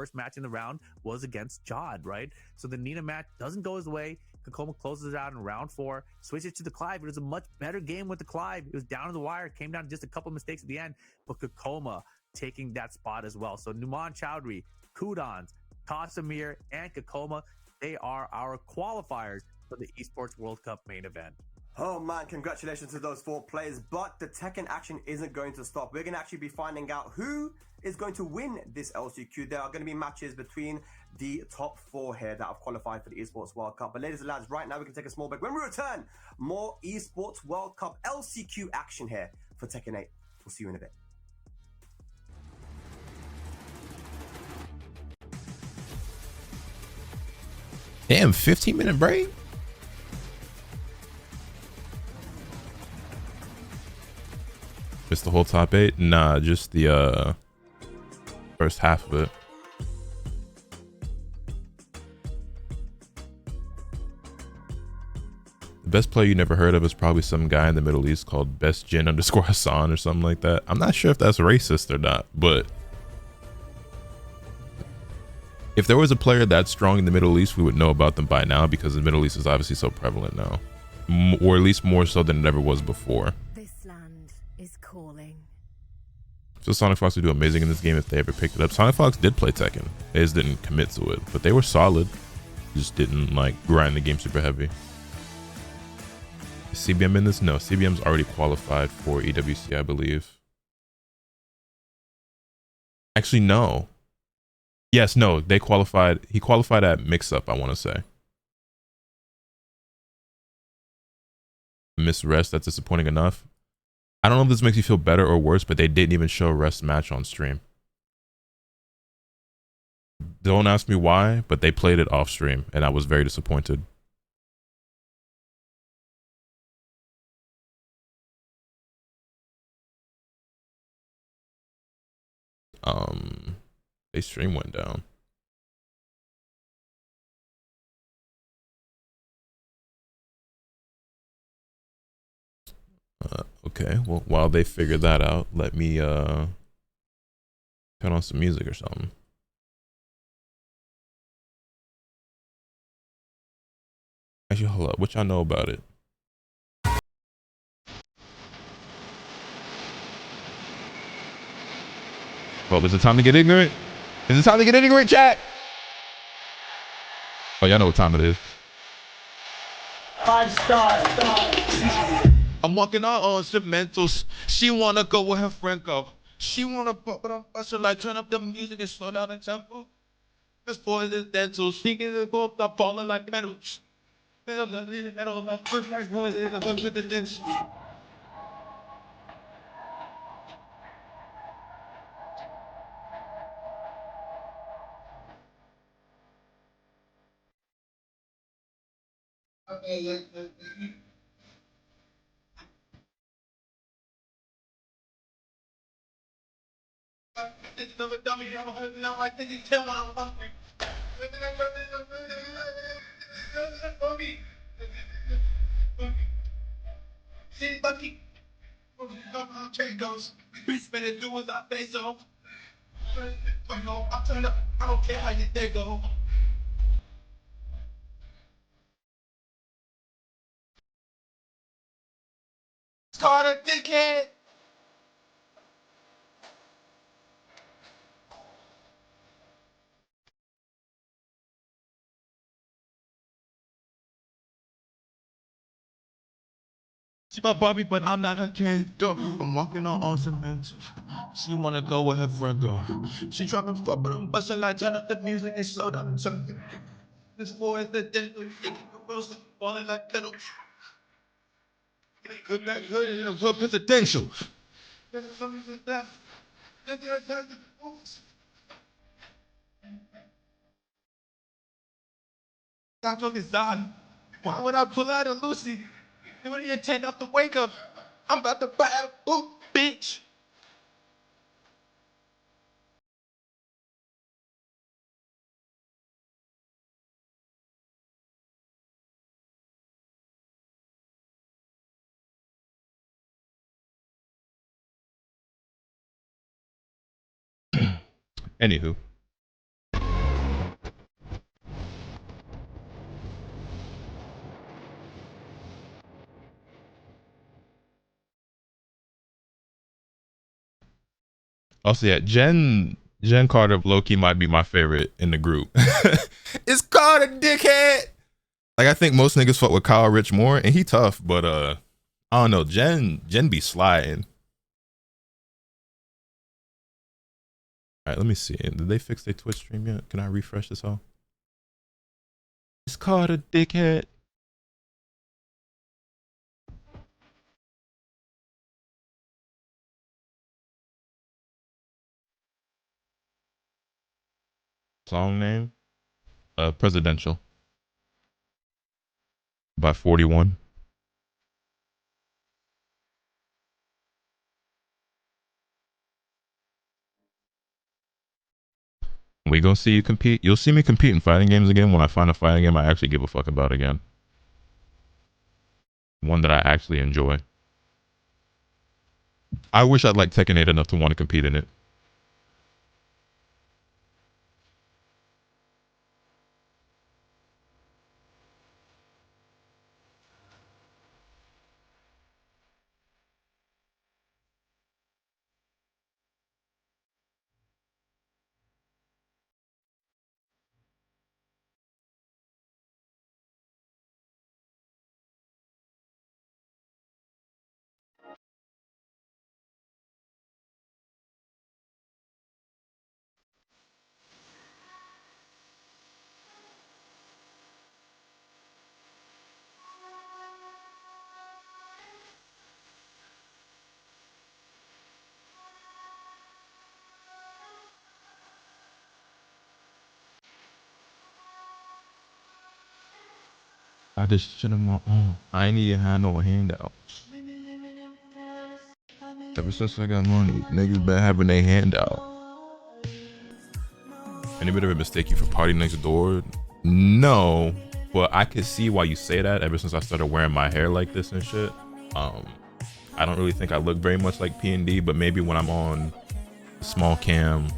first match in the round was against Jod, right? So the Nina match doesn't go his way. Kakoma closes it out in round 4, switches to the Clive. It was a much better game with the Clive. It was down to the wire, came down to just a couple mistakes at the end, but Kakoma taking that spot as well. So Numan Chowdhury, Kudans, Kasimir, and Kakoma, they are our qualifiers for the Esports World Cup main event. Oh man, congratulations to those 4 players, but the Tekken action isn't going to stop. We're going to actually be finding out who is going to win this LCQ. There are going to be matches between the top 4 here that have qualified for the Esports World Cup. But ladies and lads, right now we can take a small break. When we return, more Esports World Cup LCQ action here for Tekken 8. We'll see you in a bit. Damn, 15-minute break? Just the whole top 8? Nah, just the first half of it. The best player you never heard of is probably some guy in the Middle East called Best Jin _ Hassan or something like that. I'm not sure if that's racist or not, but if there was a player that strong in the Middle East, we would know about them by now, because the Middle East is obviously so prevalent now, or at least more so than it ever was before. This land is calling. So Sonic Fox would do amazing in this game if they ever picked it up. Sonic Fox did play Tekken. They just didn't commit to it, but they were solid. Just didn't like grind the game super heavy. Is CBM in this? No, CBM's already qualified for EWC, I believe. Actually, no. Yes, no, they qualified. He qualified at mix-up, I want to say. Miss Rest, that's disappointing enough. I don't know if this makes you feel better or worse, but they didn't even show Rest match on stream. Don't ask me why, but they played it off stream, and I was very disappointed. They stream went down. Okay, well, while they figure that out, let me turn on some music or something. Actually, hold up, what y'all know about it? Well, is it time to get ignorant? Is it time to get ignorant, chat? Oh, y'all know what time it is. 5 stars. I'm walking out on instrumentals. She wanna go where her friend go. She wanna pop it up, so like turn up the music and slow down the tempo. This boy is dental. She can go up, I'm falling like petals. I don't care how you there go. Carter, dickhead. She my Barbie, but I'm not her kid. I'm walking on cement. She wanna go where her friend go. She dropping fuck, but I'm busting like turn up the music and slow down. This boy is the dental. Wilson falling like petals. Good, that good, and so presidential. Stop on his done. Why would I pull out of Lucy? And when you intend up to wake up, I'm about to buy a boot, bitch. Anywho, Also, yeah, Jen Carter low-key might be my favorite in the group. It's Carter, dickhead. Like, I think most niggas fuck with Kyle Rich more, and he tough, but I don't know. Jen be sliding. All right, let me see. Did they fix their Twitch stream yet? Can I refresh this all? It's Carter, dickhead. Song name? Presidential by 41. We gonna see you compete. You'll see me compete in fighting games again when I find a fighting game I actually give a fuck about again. One that I actually enjoy. I wish I'd like Tekken 8 enough to want to compete in it. I just should have my own. I ain't even had no handouts. Ever since I got money, niggas been having their handout. Anybody ever mistake you for party next door? No, but I could see why you say that. Ever since I started wearing my hair like this and shit, I don't really think I look very much like P&D, but maybe when I'm on a small cam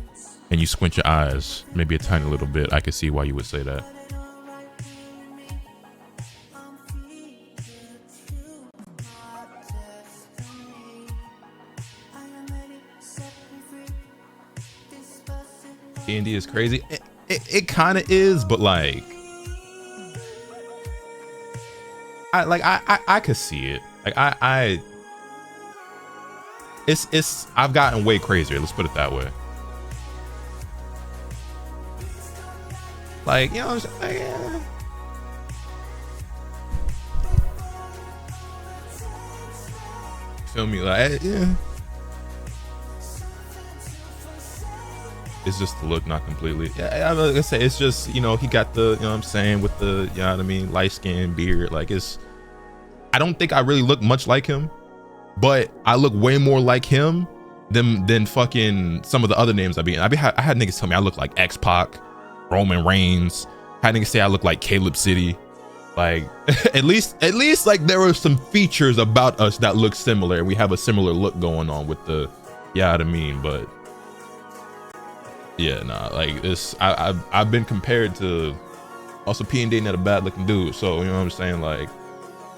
and you squint your eyes, maybe a tiny little bit, I could see why you would say that. D&D is crazy. It kind of is, but like, I could see it. Like it's I've gotten way crazier. Let's put it that way. Like, you know, like, yeah. Feel me? Like, yeah. It's just the look, not completely. Yeah, I'm gonna say it's just, you know, he got the, you know what I'm saying, with the, you know what I mean, light skin, beard. Like, it's, I don't think I really look much like him, but I look way more like him than fucking some of the other names I had niggas tell me I look like X-Pac, Roman Reigns. I had niggas say I look like Caleb City. Like, at least like there were some features about us that look similar. We have a similar look going on with the, yeah, what I mean, but. Yeah, nah, like this, I've been compared to, also P&D not a bad looking dude, so you know what I'm saying, like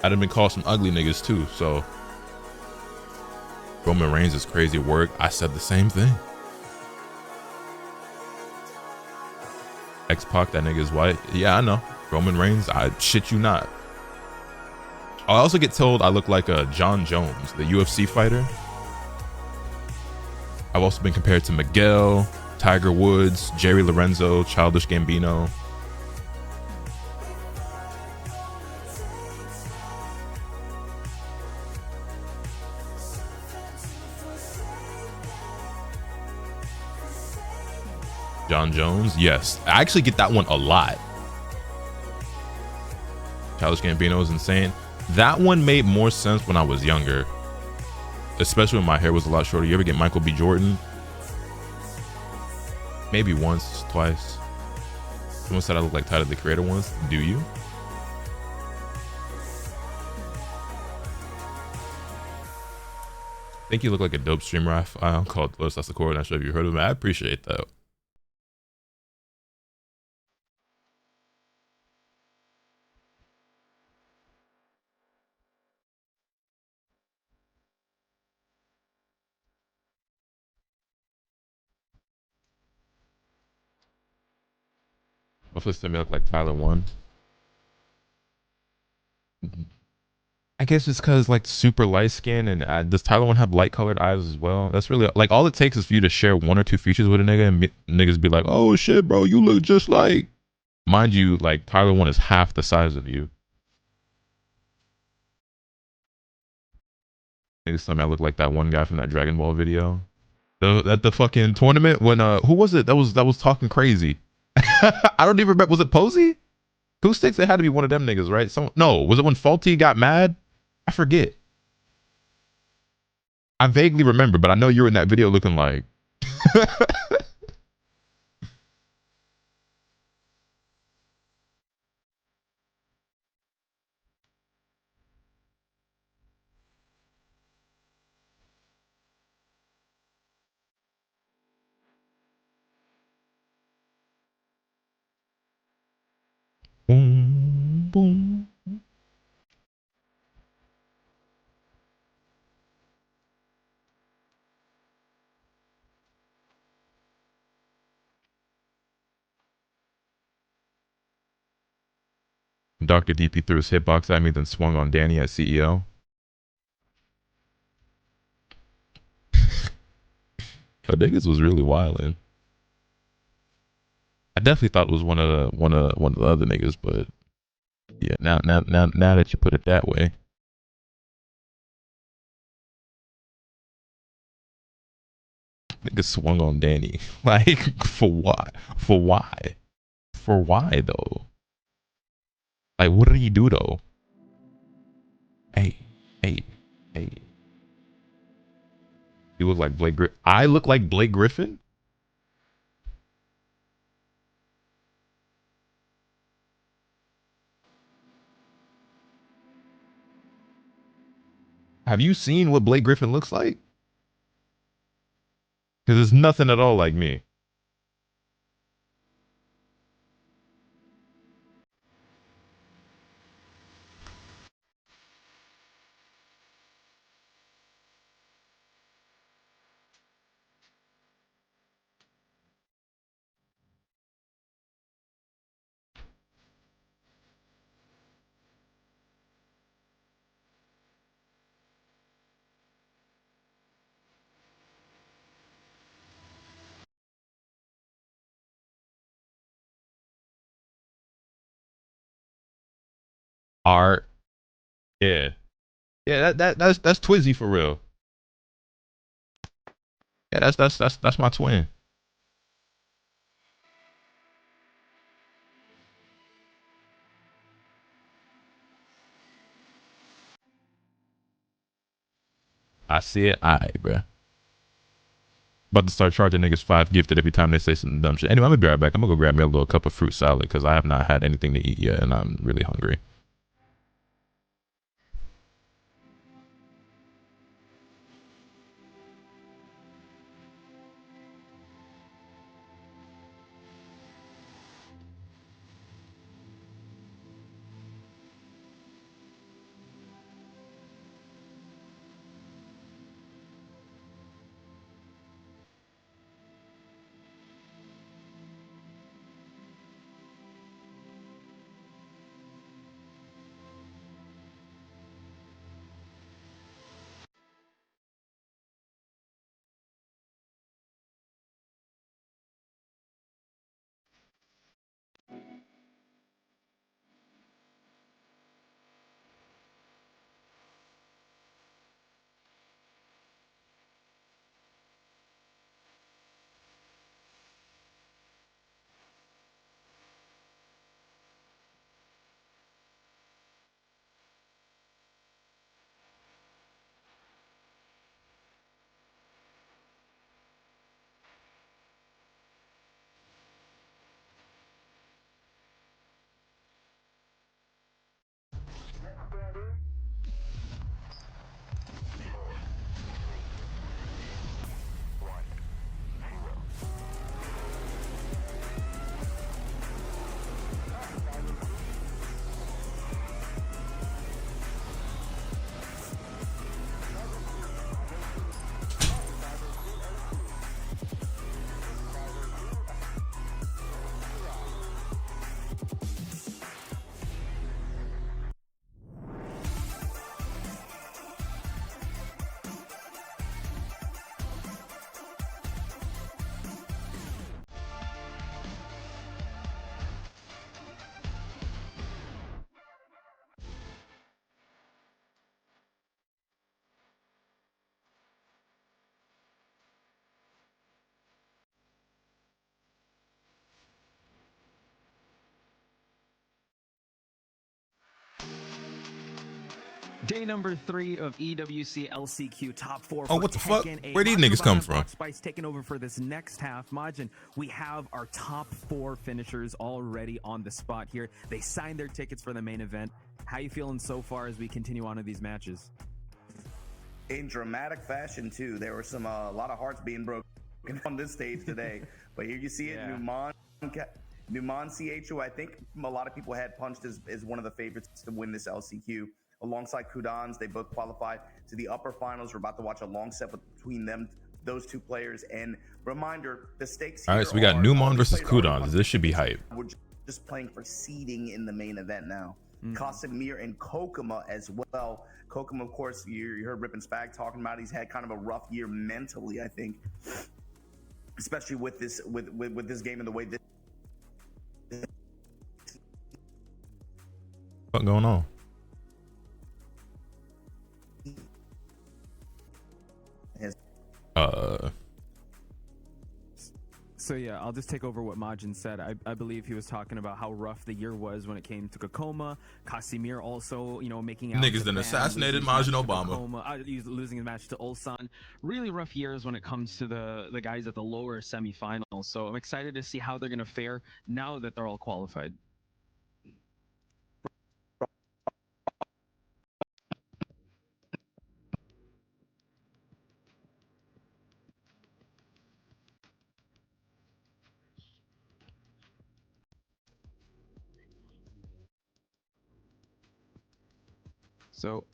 I done been called some ugly niggas too, so Roman Reigns is crazy work. I said the same thing. X-Pac, that nigga is white. Yeah, I know. Roman Reigns, I shit you not. I also get told I look like a John Jones, the UFC fighter. I've also been compared to Miguel, Tiger Woods, Jerry Lorenzo, Childish Gambino. John Jones, yes. I actually get that one a lot. Childish Gambino is insane. That one made more sense when I was younger, especially when my hair was a lot shorter. You ever get Michael B. Jordan? Maybe once, twice. Someone said I look like Tyler the Creator once. Do you? I think you look like a dope streamer called Lotus Asakura. Not sure if you heard of him. I appreciate that. Hopefully, it's me look like Tyler one. I guess it's because like super light skin, and does Tyler one have light colored eyes as well? That's really like all it takes is for you to share 1 or 2 features with a nigga, and niggas be like, "Oh shit, bro, you look just like." Mind you, like Tyler one is half the size of you. Niggas tell me I look like that one guy from that Dragon Ball video. At the fucking tournament when who was it that was talking crazy? I don't even remember. Was it Posey? Acoustics? It had to be one of them niggas, right? No, was it when Faulty got mad? I forget. I vaguely remember, but I know you're in that video looking like. Boom, boom. Dr. DP threw his hitbox at me, then swung on Danny as CEO. But niggas was really wildin'. I definitely thought it was one of the other niggas, but yeah, now that you put it that way. Nigga swung on Danny. Like, for what? For why? For why though? Like, what did he do though? Hey, hey, hey. You look like Blake Griffin. I look like Blake Griffin? Have you seen what Blake Griffin looks like? Because it's nothing at all like me. Art. Yeah. Yeah, that's Twizzy for real. Yeah, that's my twin. I see it. Alright, bro. About to start charging niggas 5 gifted every time they say some dumb shit. Anyway, I'm gonna be right back. I'm gonna go grab me a little cup of fruit salad because I have not had anything to eat yet and I'm really hungry. Day number 3 of EWC LCQ top 4. Oh, what the fuck? Where these niggas come from? Spice taking over for this next half. Majin, we have our top 4 finishers already on the spot here. They signed their tickets for the main event. How you feeling so far as we continue on to these matches? In dramatic fashion too. There were some a lot of hearts being broken on this stage today. But here you see it, Numan CHO. I think a lot of people had punched as one of the favorites to win this LCQ. Alongside Kudans, they both qualified to the upper finals. We're about to watch a long set between them, those two players. And reminder, the stakes here. All right, so we got Numan versus Kudans. This should be hype. We're just playing for seeding in the main event now. Casimir and Kokuma as well. Kokuma, of course, you heard Rip and Spag talking about. He's had kind of a rough year mentally, I think, especially with this with this game and the way this. What's going on? So yeah, I'll just take over what Majin said. I believe he was talking about how rough the year was when it came to Kokoma. Casimir also, you know, making out niggas then assassinated Majin Obama. Losing his match to Ulsan. Really rough years when it comes to the guys at the lower semifinals. So I'm excited to see how they're gonna fare now that they're all qualified. So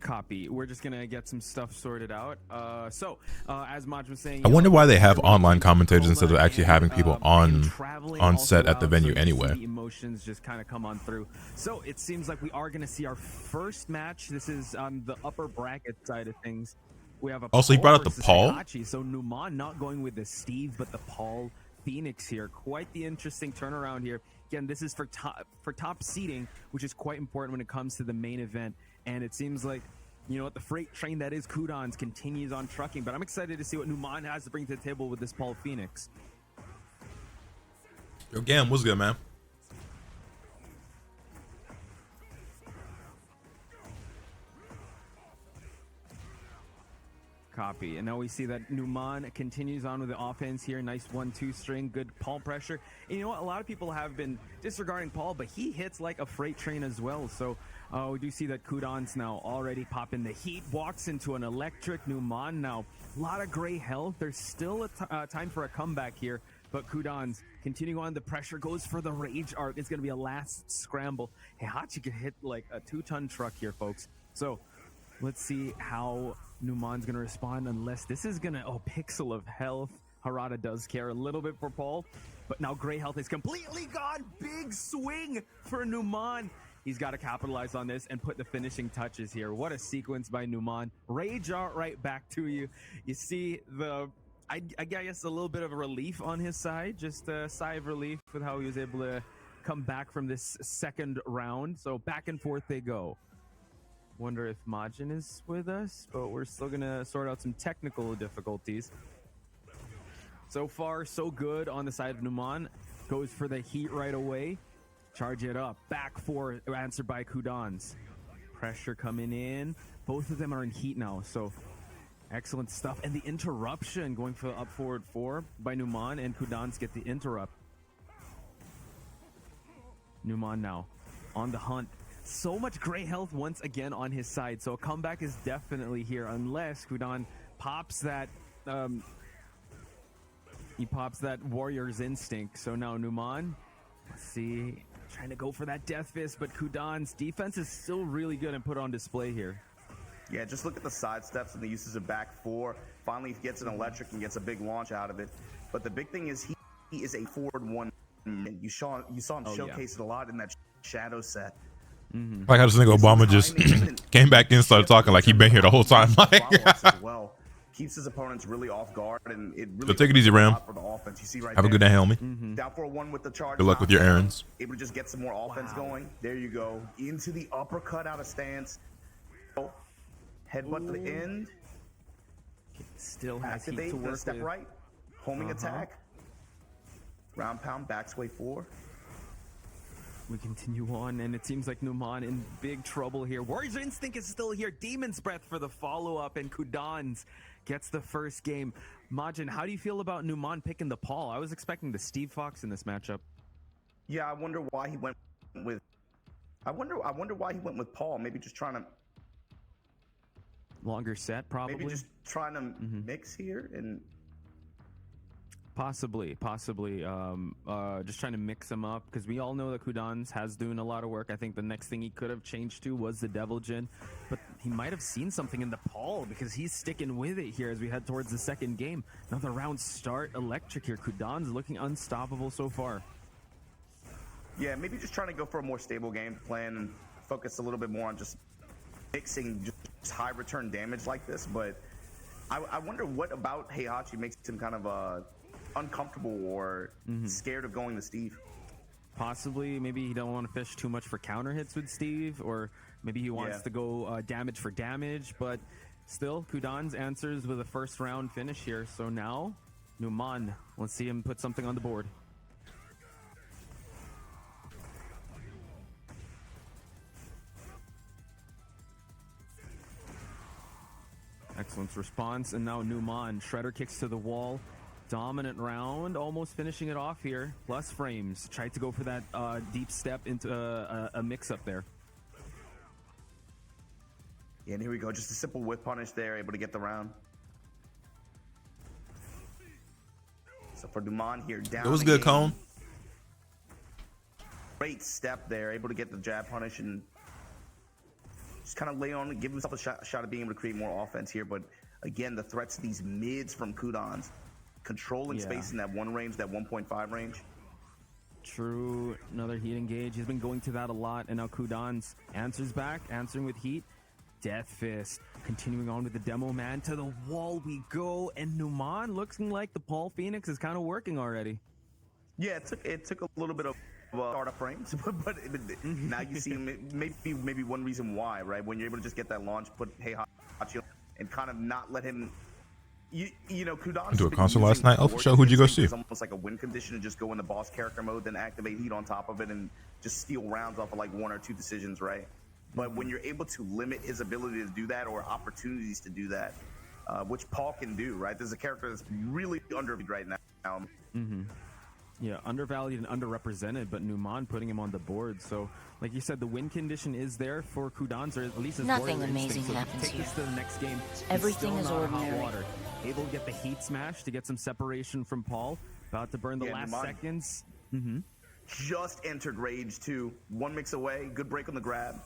copy. We're just gonna get some stuff sorted out. As Maj was saying, I wonder why they have online commentators instead of actually having people on set at the venue anyway. The emotions just kind of come on through. So it seems like we are gonna see our first match. This is on the upper bracket side of things. We have a also he brought up the Paul. Heihachi. So Numan not going with the Steve, but the Paul Phoenix here. Quite the interesting turnaround here. Again, this is for top seeding, which is quite important when it comes to the main event. And it seems like, you know what, the freight train that is Kudans continues on trucking. But I'm excited to see what Numan has to bring to the table with this Paul Phoenix. Yo, Gam, what's good, man? Copy. And now we see that Numan continues on with the offense here. Nice 1-2 string, good Paul pressure. And you know what? A lot of people have been disregarding Paul, but he hits like a freight train as well. So we do see that Kudans now already popping the heat, walks into an electric. Numan now. A lot of gray health. There's still a time for a comeback here. But Kudans continuing on. The pressure goes for the rage art. It's going to be a last scramble. Heihachi could hit like a 2-ton truck here, folks. So let's see how Numan's going to respond, unless this is going to... Oh, pixel of health. Harada does care a little bit for Paul, but now gray health is completely gone. Big swing for Numan. He's got to capitalize on this and put the finishing touches here. What a sequence by Numan. Rage art right back to you. You see the... I guess a little bit of a relief on his side. Just a sigh of relief with how he was able to come back from this second round. So back and forth they go. Wonder if Majin is with us, but we're still gonna sort out some technical difficulties. So far, so good on the side of Numan. Goes for the heat right away. Charge it up. Back four, answered by Kudans. Pressure coming in. Both of them are in heat now, so excellent stuff. And the interruption going for the up forward 4 by Numan, and Kudans get the interrupt. Numan now on the hunt. So much gray health once again on his side, so a comeback is definitely here, unless Kudan pops that he pops that warrior's instinct. So now Numan, let's see, trying to go for that death fist, but Kudan's defense is still really good and put on display here. Yeah, just look at the side steps and the uses of back 4. Finally he gets an electric and gets a big launch out of it. But the big thing is he is a forward 1. You saw him showcase it a lot in that shadow set. Like how this nigga Obama just came back in and started talking like he been here the whole time. Like, as well. Keeps his opponents really off guard, and it really so take it easy, Ram. for the offense. You see right Have a good day, homie. Down for a 1 with the charge. Good luck with your errands. Able to just get some more offense going. There you go. Into the uppercut out of stance. Headbutt to the end. Still has heat to activate work the step with. right. Homing attack. Round pound, back sway 4. We continue on, and it seems like Numan in big trouble here. Warriors Instinct is still here. Demon's Breath for the follow-up, and Kudans gets the first game. Majin, how do you feel about Numan picking the Paul? I was expecting the Steve Fox in this matchup. Yeah, I wonder why he went with. I wonder why he went with Paul. Maybe just trying to. Longer set, probably. Maybe just trying to mix here and. Possibly. Just trying to mix them up, because we all know that Kudans has doing a lot of work. I think the next thing he could have changed to was the Devil Jin, but he might have seen something in the Paul, because he's sticking with it here as we head towards the second game. Another round start electric here. Kudans looking unstoppable so far. Yeah, maybe just trying to go for a more stable game plan and focus a little bit more on just mixing just high return damage like this. But I wonder what about Heihachi makes him kind of uncomfortable or scared of going to Steve. Possibly, maybe he don't want to fish too much for counter hits with Steve, or maybe he wants to go damage for damage. But still, Kudans answers with a first round finish here. So now, Numan, let's see him put something on the board. Excellent response, and now Numan. Shredder kicks to the wall. Dominant round, almost finishing it off here. Plus frames. Tried to go for that deep step into a mix-up there. Yeah, and here we go. Just a simple whip punish there, able to get the round. So for Numan here, down. It was good, Cone. Great step there, able to get the jab punish and just kind of lay on and give himself a shot at being able to create more offense here. But again, the threats to these mids from Kudans, controlling space in that one range, that 1.5 range. True. Another heat engage. He's been going to that a lot, and now Kudans answers back, answering with heat. Death Fist. Continuing on with the demo man. To the wall we go, and Numan looking like the Paul Phoenix is kind of working already. Yeah, it took a little bit of startup frames, but now you see maybe one reason why, right? When you're able to just get that launch, put Heihachi and kind of not let him. You know, Kudans do a concert last night. Oh, for sure. Who'd you go see? It's almost like a win condition to just go in the boss character mode, then activate heat on top of it, and just steal rounds off of like one or two decisions, right? But when you're able to limit his ability to do that, or opportunities to do that, which Paul can do, right? There's a character that's really undervalued right now. Yeah, undervalued and underrepresented, but Numan putting him on the board. So, like you said, the win condition is there for Kudans, or at least his nothing Warrior amazing Instinct. So happens take here. this to the next game. Everything He's is still not ordinary. hot water. Able to get the heat smash to get some separation from Paul. About to burn the last Numan seconds. just entered rage too. One mix away, good break on the grab.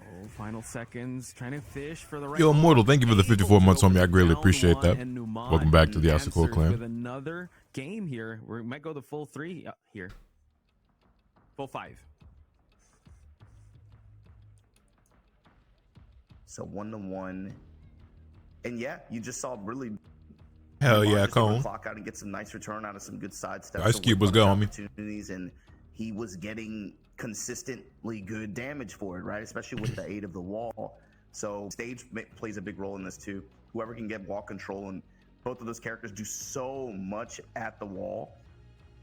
Oh, final seconds. Trying to fish for the right. Yo, Immortal, thank you for the Able 54 to months, go homie. I greatly down appreciate one, that. and Numan Welcome back to the Asakura answers clan. with another game here. We might go the full 3 here. Full 5. So 1-1. And yeah, you just saw really Hell Numan yeah, just able to Cone. clock out and get some nice return out of some good side steps. Ice some Cube was whip good, punish homie. opportunities, and he was getting consistently good damage for it, right? Especially with the aid of the wall. So stage plays a big role in this too. Whoever can get wall control, and both of those characters do so much at the wall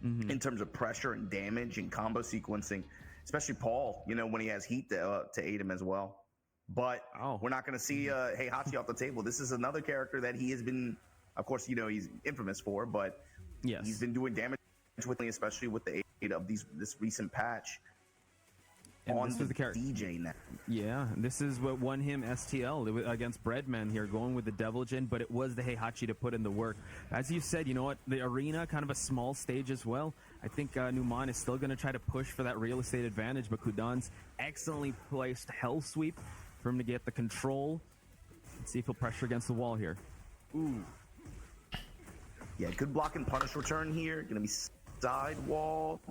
in terms of pressure and damage and combo sequencing, especially Paul, you know, when he has heat to aid him as well. But we're not going to see Heihachi off the table. This is another character that he has been, of course, you know, he's infamous for, but he's been doing damage with me, especially with the aid of this recent patch. And on this was the character. DJ now. Yeah, this is what won him STL against Breadman here, going with the Devil Jin, but it was the Heihachi to put in the work. As you said, you know what, the arena, kind of a small stage as well. I think Numan is still going to try to push for that real estate advantage, but Kudans excellently placed Hell Sweep for him to get the control. Let's see if he'll pressure against the wall here. Ooh. Yeah, good block and punish return here. Going to be side wall.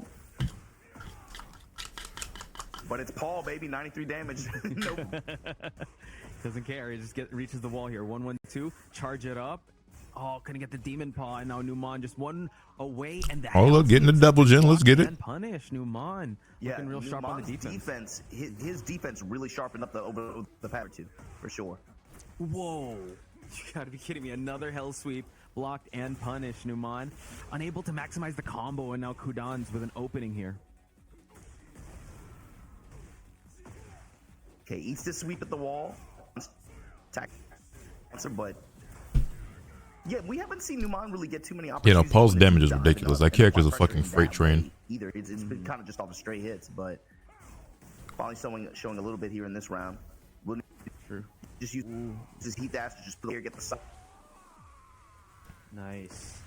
But it's Paul, baby, 93 damage. Nope. Doesn't care. He just reaches the wall here. 1-1-2. Charge it up. Oh, couldn't get the demon paw. And now Numan just one away. And the look, getting the Devil Jin. Let's get it. And punish Numan. Yeah, looking real sharp on the defense. His defense really sharpened up over the pattern too, for sure. Whoa. You gotta be kidding me. Another hell sweep. Blocked and punished. Numan unable to maximize the combo. And now Kudans with an opening here. Okay, eats the sweep at the wall. Attack answer, but yeah, we haven't seen Numan really get too many opportunities. Paul's damage is ridiculous. That character's a fucking freight train. Either it's been kind of just off of straight hits, but finally showing a little bit here in this round. True. Just use heat dash to just get the side. Nice.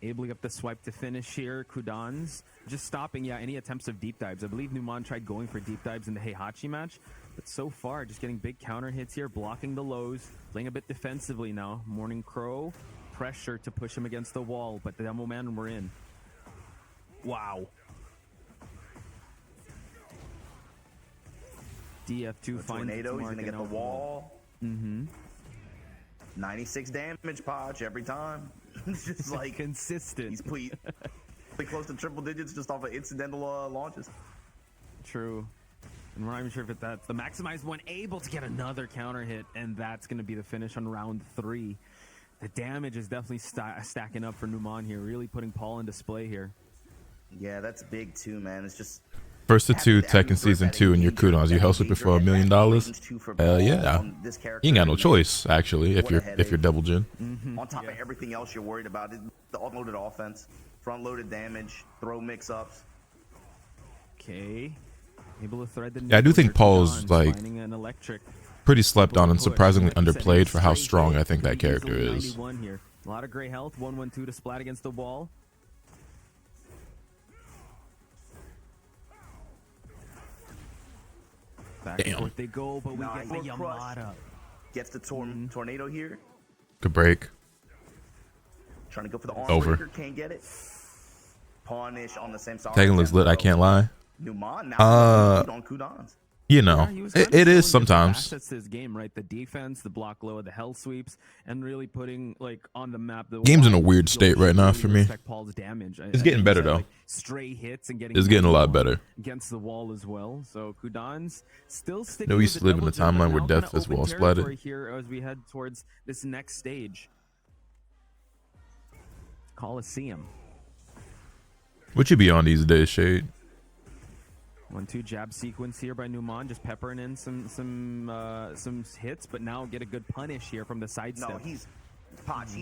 Able to get the swipe to finish here. Kudan's just stopping, any attempts of deep dives. I believe Numan tried going for deep dives in the Heihachi match, but so far just getting big counter hits here, blocking the lows, playing a bit defensively now. Morning Crow, pressure to push him against the wall, but the demo man we're in. Wow. DF2 finds Tornado, he's gonna get the wall. 96 damage, Podge, every time. It's just like consistent. He's pretty close to triple digits just off of incidental launches. True. And we're not even sure if that's the maximized one, able to get another counter hit, and that's going to be the finish on round 3. The damage is definitely stacking up for Numan here, really putting Paul in display here. Yeah, that's big too, man. It's just First to 2 Tekken Season 2 and your Kudons, you hell sweep it for $1 million. Yeah, you ain't got no choice actually if you're double gen. On top of everything else you're worried about, the unloaded offense, front loaded damage, throw mix ups. Okay, able to thread the. Yeah, I do think Paul's like an electric pretty slept on and surprisingly underplayed for how strong I think that character is. Here. A lot of gray health. 1-1-2 to splat against the wall. Back and forth they go, but we get the Yamada. Gets the tornado here. Good break. Trying to go for the arm Over. breaker, can't get it. Punish on the same side. Tekken looks lit, I can't lie. Numan now on Kudons. You know, it is sometimes. Assets to his game, right? The defense, the block low, the hell sweeps, and really putting like on the map. The game's in a weird state right now for me. Paul's damage. It's getting better though. Like, stray hits and getting. It's getting a lot better against the wall as well. So Kudon's still sticking. No, we used to live in the timeline where death is well splatted. Here as we head towards this next stage. Coliseum. What you be on these days, Shade? 1-2 jab sequence here by Numan, just peppering in some hits, but now get a good punish here from the sidestep. No, he's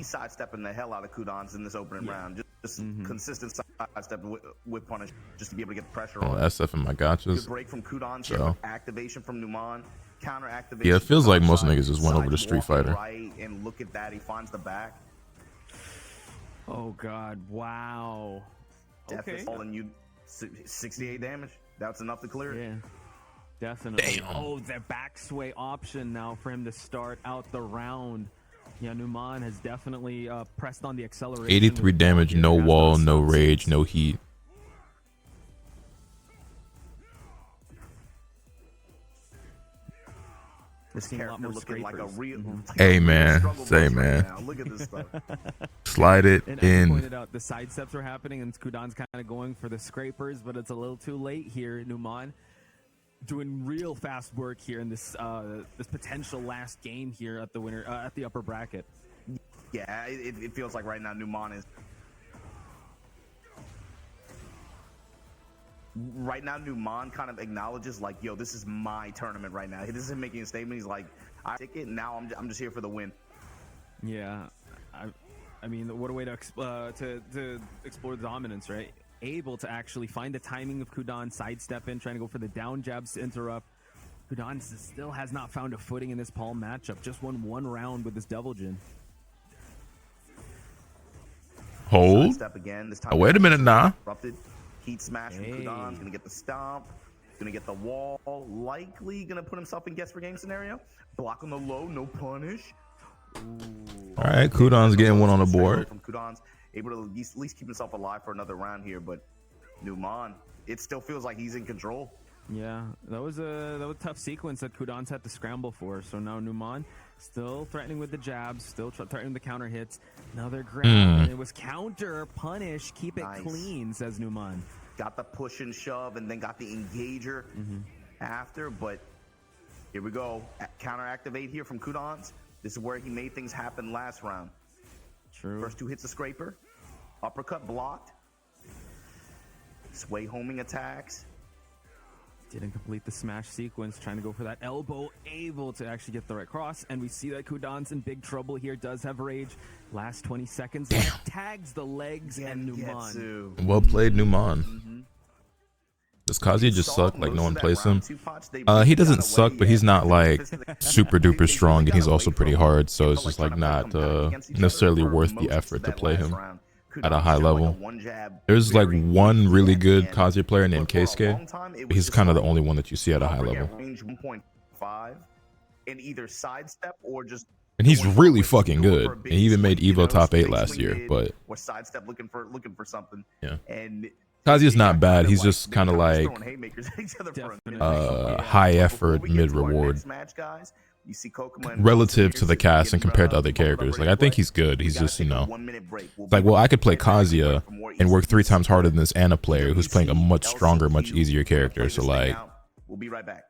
sidestepping the hell out of Kudons in this opening round. Just consistent sidestep with punish, just to be able to get the pressure on. SF and my gotchas. Good break from Kudons. So. Activation from Numan. Counter activation. Yeah, it feels like most niggas just went over to Street Fighter. Right, and look at that, he finds the back. Oh God! Wow. Death is falling you 68 damage. That's enough to clear it. Yeah, definitely. Damn. Oh, the back sway option now for him to start out the round. Yeah, Numan has definitely pressed on the acceleration. 83 damage, no wall, no rage, no heat. This character looking like a real. Hey man, say man. Look at this stuff. Slide it and in. As pointed out, the side steps are happening, and Kudon's kind of going for the scrapers, but it's a little too late here. Numan doing real fast work here in this this potential last game here at the winner at the upper bracket. Yeah, it feels like right now Numan is. Right now, Numan kind of acknowledges like, yo, this is my tournament right now. He isn't making a statement. He's like, I take it now. I'm just here for the win. Yeah, I mean, what a way to explore the dominance, right? Able to actually find the timing of Kudon, sidestep in, trying to go for the down jabs to interrupt. Kudon still has not found a footing in this Paul matchup. Just won 1 round with this Devil Jin. Hold. Step again. This time Oh, wait a minute now. Interrupted. Heat smash from Kudon. He's gonna get the stomp. Gonna get the wall. Likely gonna put himself in guess for game scenario. Block on the low. No punish. Ooh. All right, Kudon's getting one on the board. From Kudon's able to at least keep himself alive for another round here, but Numan, it still feels like he's in control. Yeah, that was a tough sequence that Kudon's had to scramble for. So now Numan still threatening with the jabs, still threatening the counter hits. Another grab, and it was counter punish. Keep it clean, says Numan. Got the push and shove, and then got the engager after. But here we go, counter activate here from Kudon's. This is where he made things happen last round. True. First 2 hits a scraper, uppercut blocked, sway homing attacks. Didn't complete the smash sequence, trying to go for that elbow, able to actually get the right cross. And we see that Kudan's in big trouble here, does have rage. Last 20 seconds, tags the legs and Numan. Well played, Numan. Does Kazuya just suck? Like no one plays him? He doesn't suck, but he's not like super duper strong, and he's also pretty hard. So it's just like not necessarily worth the effort to play him at a high level. There's like one really good Kazuya player named Keisuke. He's kind of the only one that you see at a high level. And he's really fucking good. And he even made Evo top 8 last year. But yeah, Kazuya's not bad. He's just kind of like high effort, mid reward. Relative to the cast and compared to other characters. Like I think he's good. He's just, you know, like, well, I could play Kazuya and work 3 times harder than this Ana player who's playing a much stronger, much easier character. So like, we'll be right back.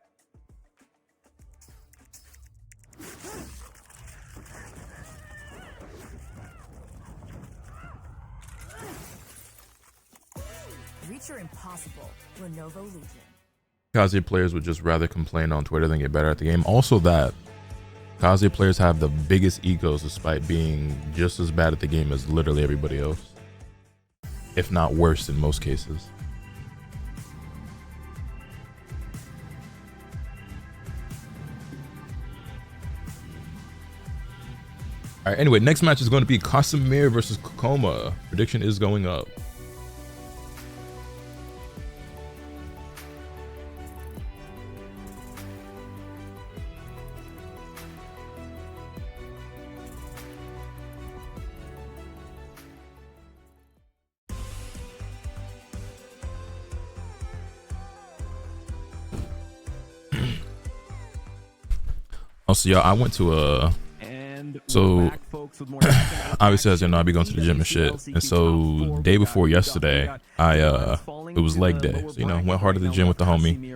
Reach your impossible. Lenovo Legion. Kazuya players would just rather complain on Twitter than get better at the game. Also that Kazuya players have the biggest egos despite being just as bad at the game as literally everybody else, if not worse in most cases. All right, anyway, next match is going to be Casimir versus Kokoma. Prediction is going up. Also, y'all, I went to a, so obviously as you know, I be going to the gym and shit, and so day before yesterday, it was leg day, so you know, went hard at the gym with the homie.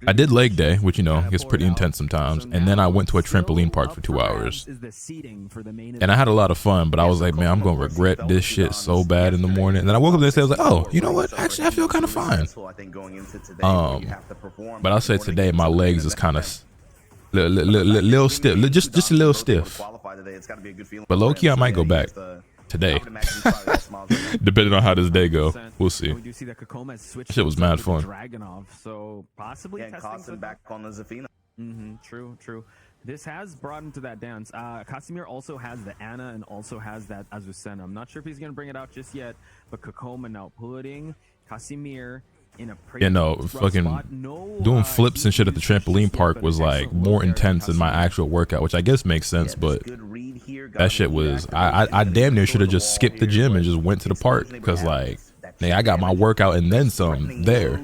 I did leg day, which, you know, gets pretty intense sometimes, and then I went to a trampoline park for 2 hours, and I had a lot of fun, but I was like, man, I'm gonna regret this shit so bad in the morning. And then I woke up the next day, I was like, oh, you know what, actually I feel kind of fine. But I'll say today my legs is kind of little stiff, just a little stiff. But low key I might go back today, depending on how this day go. We'll see. Shit was mad fun. So possibly testing back on the Zafina. True. This has brought him to that dance. Casimir also has the Ana and also has that Azucena. I'm not sure if he's gonna bring it out just yet, but Kokoma now putting Casimir in a pretty, yeah, no, fucking doing flips and shit at the trampoline park was like more intense than my actual workout, which I guess makes sense, but that shit was, I damn near should have just skipped the gym and just went to the park, because like, hey, I got my workout and then some there.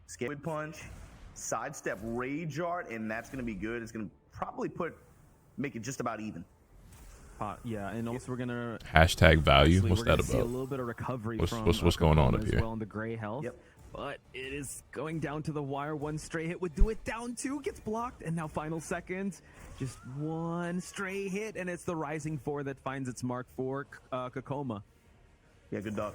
Scared punch, sidestep rage art, and that's gonna be good. It's gonna probably make it just about even. Yeah, and also we're gonna hashtag value. What's that see a about? little bit of recovery What's going on up here? Well in the gray health. Yep. But it is going down to the wire. One stray hit would do it. Down 2, gets blocked, and now final seconds. Just one stray hit, and it's the Rising 4 that finds its mark for Kokoma. Yeah, good dog.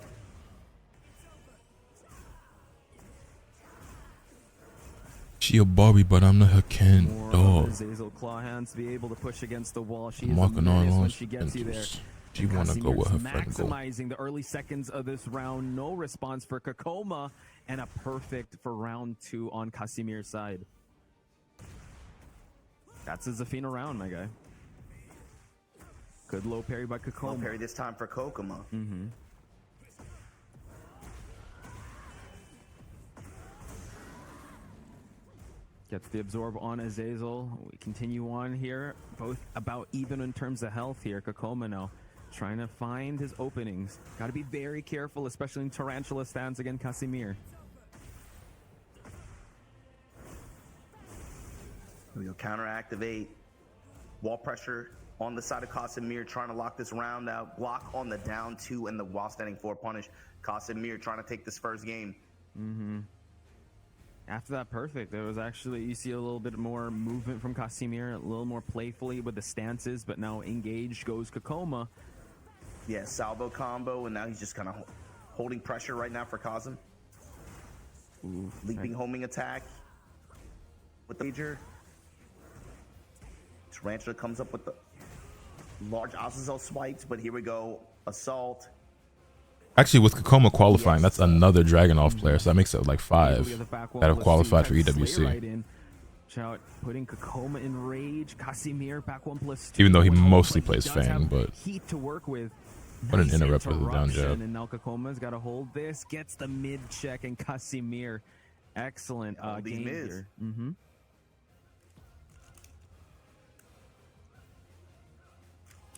She a Barbie, but I'm not her Ken dog. Azazel claw hands to be able to push against the wall. She is when she gets you there. She want to go with her friend. Maximizing the early seconds of this round. No response for Kokoma, and a perfect for round 2 on Casimir's side. That's a Zafina round, my guy. Good low parry by Kokoma. Low parry this time for Kokoma. Gets the absorb on Azazel. We continue on here. Both about even in terms of health here. Kokoma now trying to find his openings. Got to be very careful, especially in Tarantula stands against Casimir. Here we go, counter activate. Wall pressure on the side of Casimir, trying to lock this round out. Block on the down 2 and the while standing 4 punish. Casimir trying to take this first game. After that perfect, there was actually, you see a little bit more movement from Casimir, a little more playfully with the stances, but now engaged goes Kokoma. Yeah, salvo combo, and now he's just kind of holding pressure right now for Kazum. Leaping homing attack with the major. Tarantula comes up with the large Azazel spikes, but here we go. Assault. Actually, with Kakoma qualifying, that's another Dragunov player, so that makes it like 5 that have qualified for EWC. Out, putting Kakoma in rage. Casimir back 1+2. Even though he mostly plays Fang, but heat to work with. What an interrupt with the down jab. And now Kakoma's got to hold this, gets the mid check, and Casimir, excellent game here.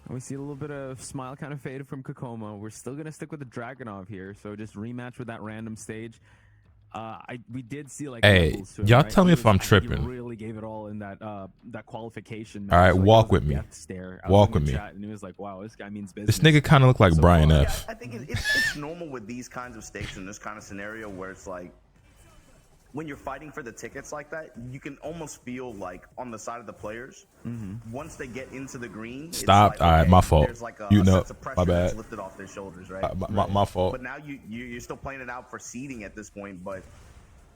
We see a little bit of smile kind of faded from Kakoma. We're still going to stick with the Dragunov here, so just rematch with that random stage. We did see like, hey, y'all tell me if I'm tripping. He really gave it all in that that qualification. All right, like, walk with me. Walk with me. And he was like, "Wow, this guy means business." This nigga kind of look like Brian F. Yeah, I think it's normal with these kinds of stakes in this kind of scenario where it's like, when you're fighting for the tickets like that, you can almost feel like on the side of the players. Once they get into the green, stop. Like, all right, my fault. There's like You know, my bad. Lifted off their shoulders, right? My fault. But now you're still playing it out for seeding at this point, but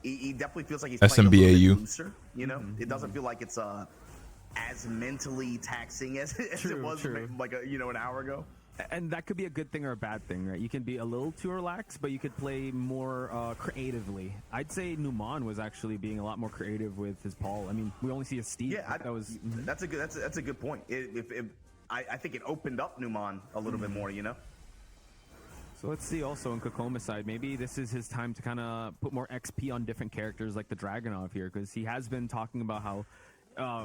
he definitely feels like he's SMBAU. playing a little bit looser. You know, it doesn't feel like it's as mentally taxing as it was like an hour ago. And that could be a good thing or a bad thing, right? You can be a little too relaxed, but you could play more creatively. I'd say Numan was actually being a lot more creative with his Paul. I mean, we only see a Steve. Yeah, that was. That's a good point. I think it opened up Numan a little bit more, you know. So let's see also on Kakoma's side, maybe this is his time to kind of put more XP on different characters like the Dragunov here, because he has been talking about how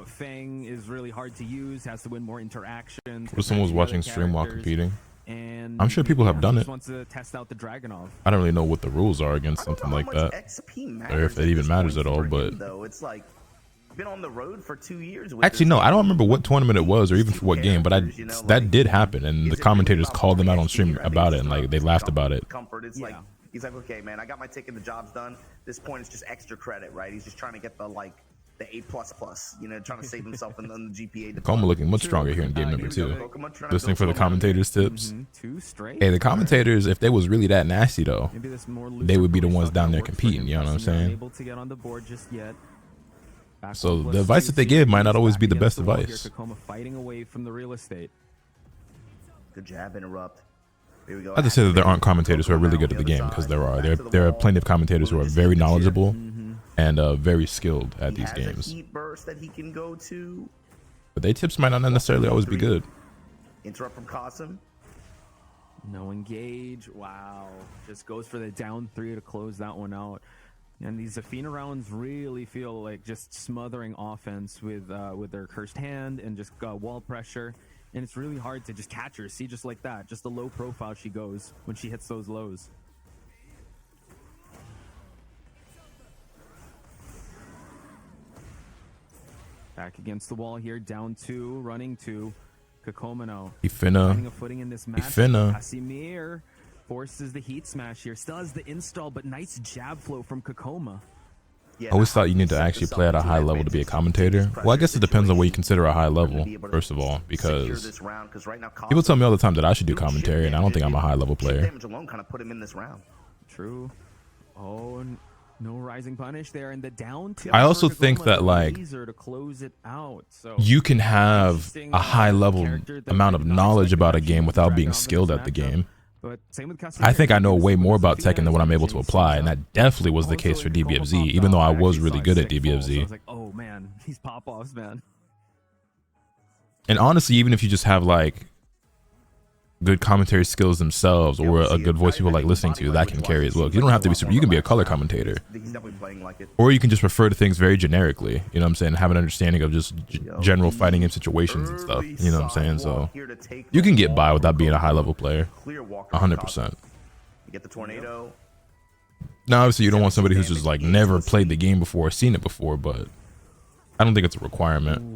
Fang is really hard to use, has to win more interactions. If someone was watching stream while competing, and I'm sure people have done it. Wants to test out the Dragunov. I don't really know what the rules are against something like that, or if it even matters at all. But though it's like been on the road for 2 years. Actually, no, I don't remember what tournament it was or even for what game, but that did happen, and the commentators called them out on stream about it, and like they laughed about it. Comfort. It's like he's like, okay, man, I got my ticket, the job's done. This point is just extra credit, right? He's just trying to get the A++, trying to save himself in the GPA. Kakoma looking much stronger here in game number 2. Listening for the commentators' tips. 2 straight. Hey, the commentators, if they was really that nasty though, they would be the ones down there competing. You know what I'm saying? Able to get on the board just yet. So the advice that they give might not always be the best advice. Kakoma fighting away from the real estate. Good jab interrupt. Here we go. I have to say that there aren't commentators who are really good at the game, because there are plenty of commentators who are very knowledgeable and very skilled at these games. Heat burst that he can go to. But their tips might not necessarily always be good. Interrupt from Qasim. No engage. Wow. Just goes for the down 3 to close that one out. And these Zafina rounds really feel like just smothering offense with their cursed hand and just wall pressure. And it's really hard to just catch her. See, just like that. Just the low profile she goes when she hits those lows. Back against the wall here. Down 2. Running 2. Kakoma now. He finna. Finding a footing in this match. He finna. Casimir forces the heat smash here. Still has the install, but nice jab flow from Kakoma. I always thought you need to actually play at a high level to be a commentator. Well, I guess it depends on what you consider a high level, first of all, because people tell me all the time that I should do commentary, and I don't think I'm a high level player. True. Oh, no rising punish there, and the down 2. I also think that like to close it out. So you can have a high level amount of knowledge about a game without being skilled at the game. But same with I think I know way more about Tekken than what I'm able to apply, and that definitely was the case for DBFZ, even though I was really good at DBFZ. I was like, oh man, these pop-offs, man. And honestly, even if you just have like good commentary skills themselves, or a good voice people like listening to, that can carry as well. You don't have to be super. You can be a color commentator, or you can just refer to things very generically. You know what I'm saying? Have an understanding of just general fighting game situations and stuff. You know what I'm saying? So you can get by without being a high level player. 100%. You get the tornado. Now, obviously, you don't want somebody who's just like never played the game before, or seen it before, but I don't think it's a requirement.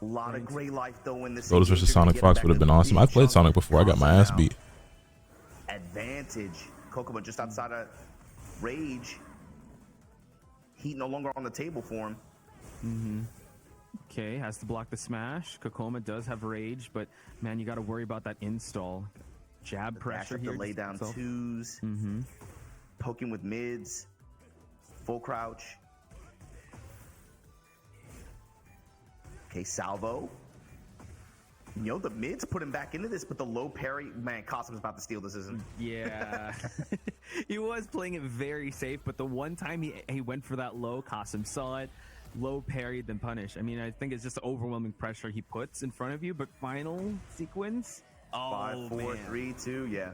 A lot of gray life though in this. Lotus versus Sonic Fox would have been awesome. I've played Sonic before. I got my ass beat. Advantage. Kokoma just outside of rage. Heat no longer on the table for him. Okay, has to block the smash. Kakoma does have rage, but man, you got to worry about that install. Jab The pressure dash up here. to lay down itself. twos. Poking with mids. Full crouch. Okay, salvo. You know, the mids put him back into this, but the low parry, man, Cosim's about to steal this, isn't he? Yeah. He was playing it very safe, but the one time he went for that low, Cosim saw it, low parried, then punished. I mean, I think it's just the overwhelming pressure he puts in front of you, but final sequence? Oh, 5, 4, man. 3, 2, yeah.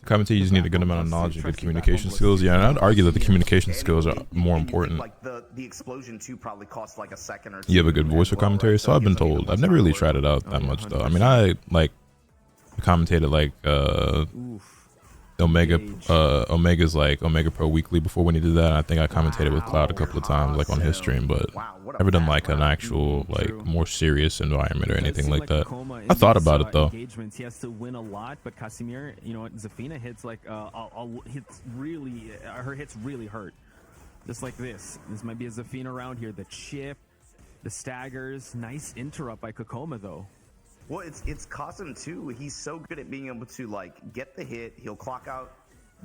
Commentators need a good amount of knowledge and good communication skills. Yeah, and I'd argue that the communication skills are more And you think, important. like the explosion too probably costs like a second or two. You have a good voice for as well, commentary, right? so I've been it gives, like, told. even I've more never really time tried it out that much though. I mean, I like commentated like Oof. Omega's like Omega Pro Weekly before when he did that. I think I commentated with Cloud a couple of times like on his stream, but never done like an actual like more serious environment or anything like that. I thought about it though. Engagements, he has to win a lot, but Casimir, you know what, Zafina hits like hits really, her hits really hurt. Just like this. This might be a Zafina round here. The chip, the staggers, nice interrupt by Kokoma though. Well, it's Cosim too. He's so good at being able to like get the hit. He'll clock out,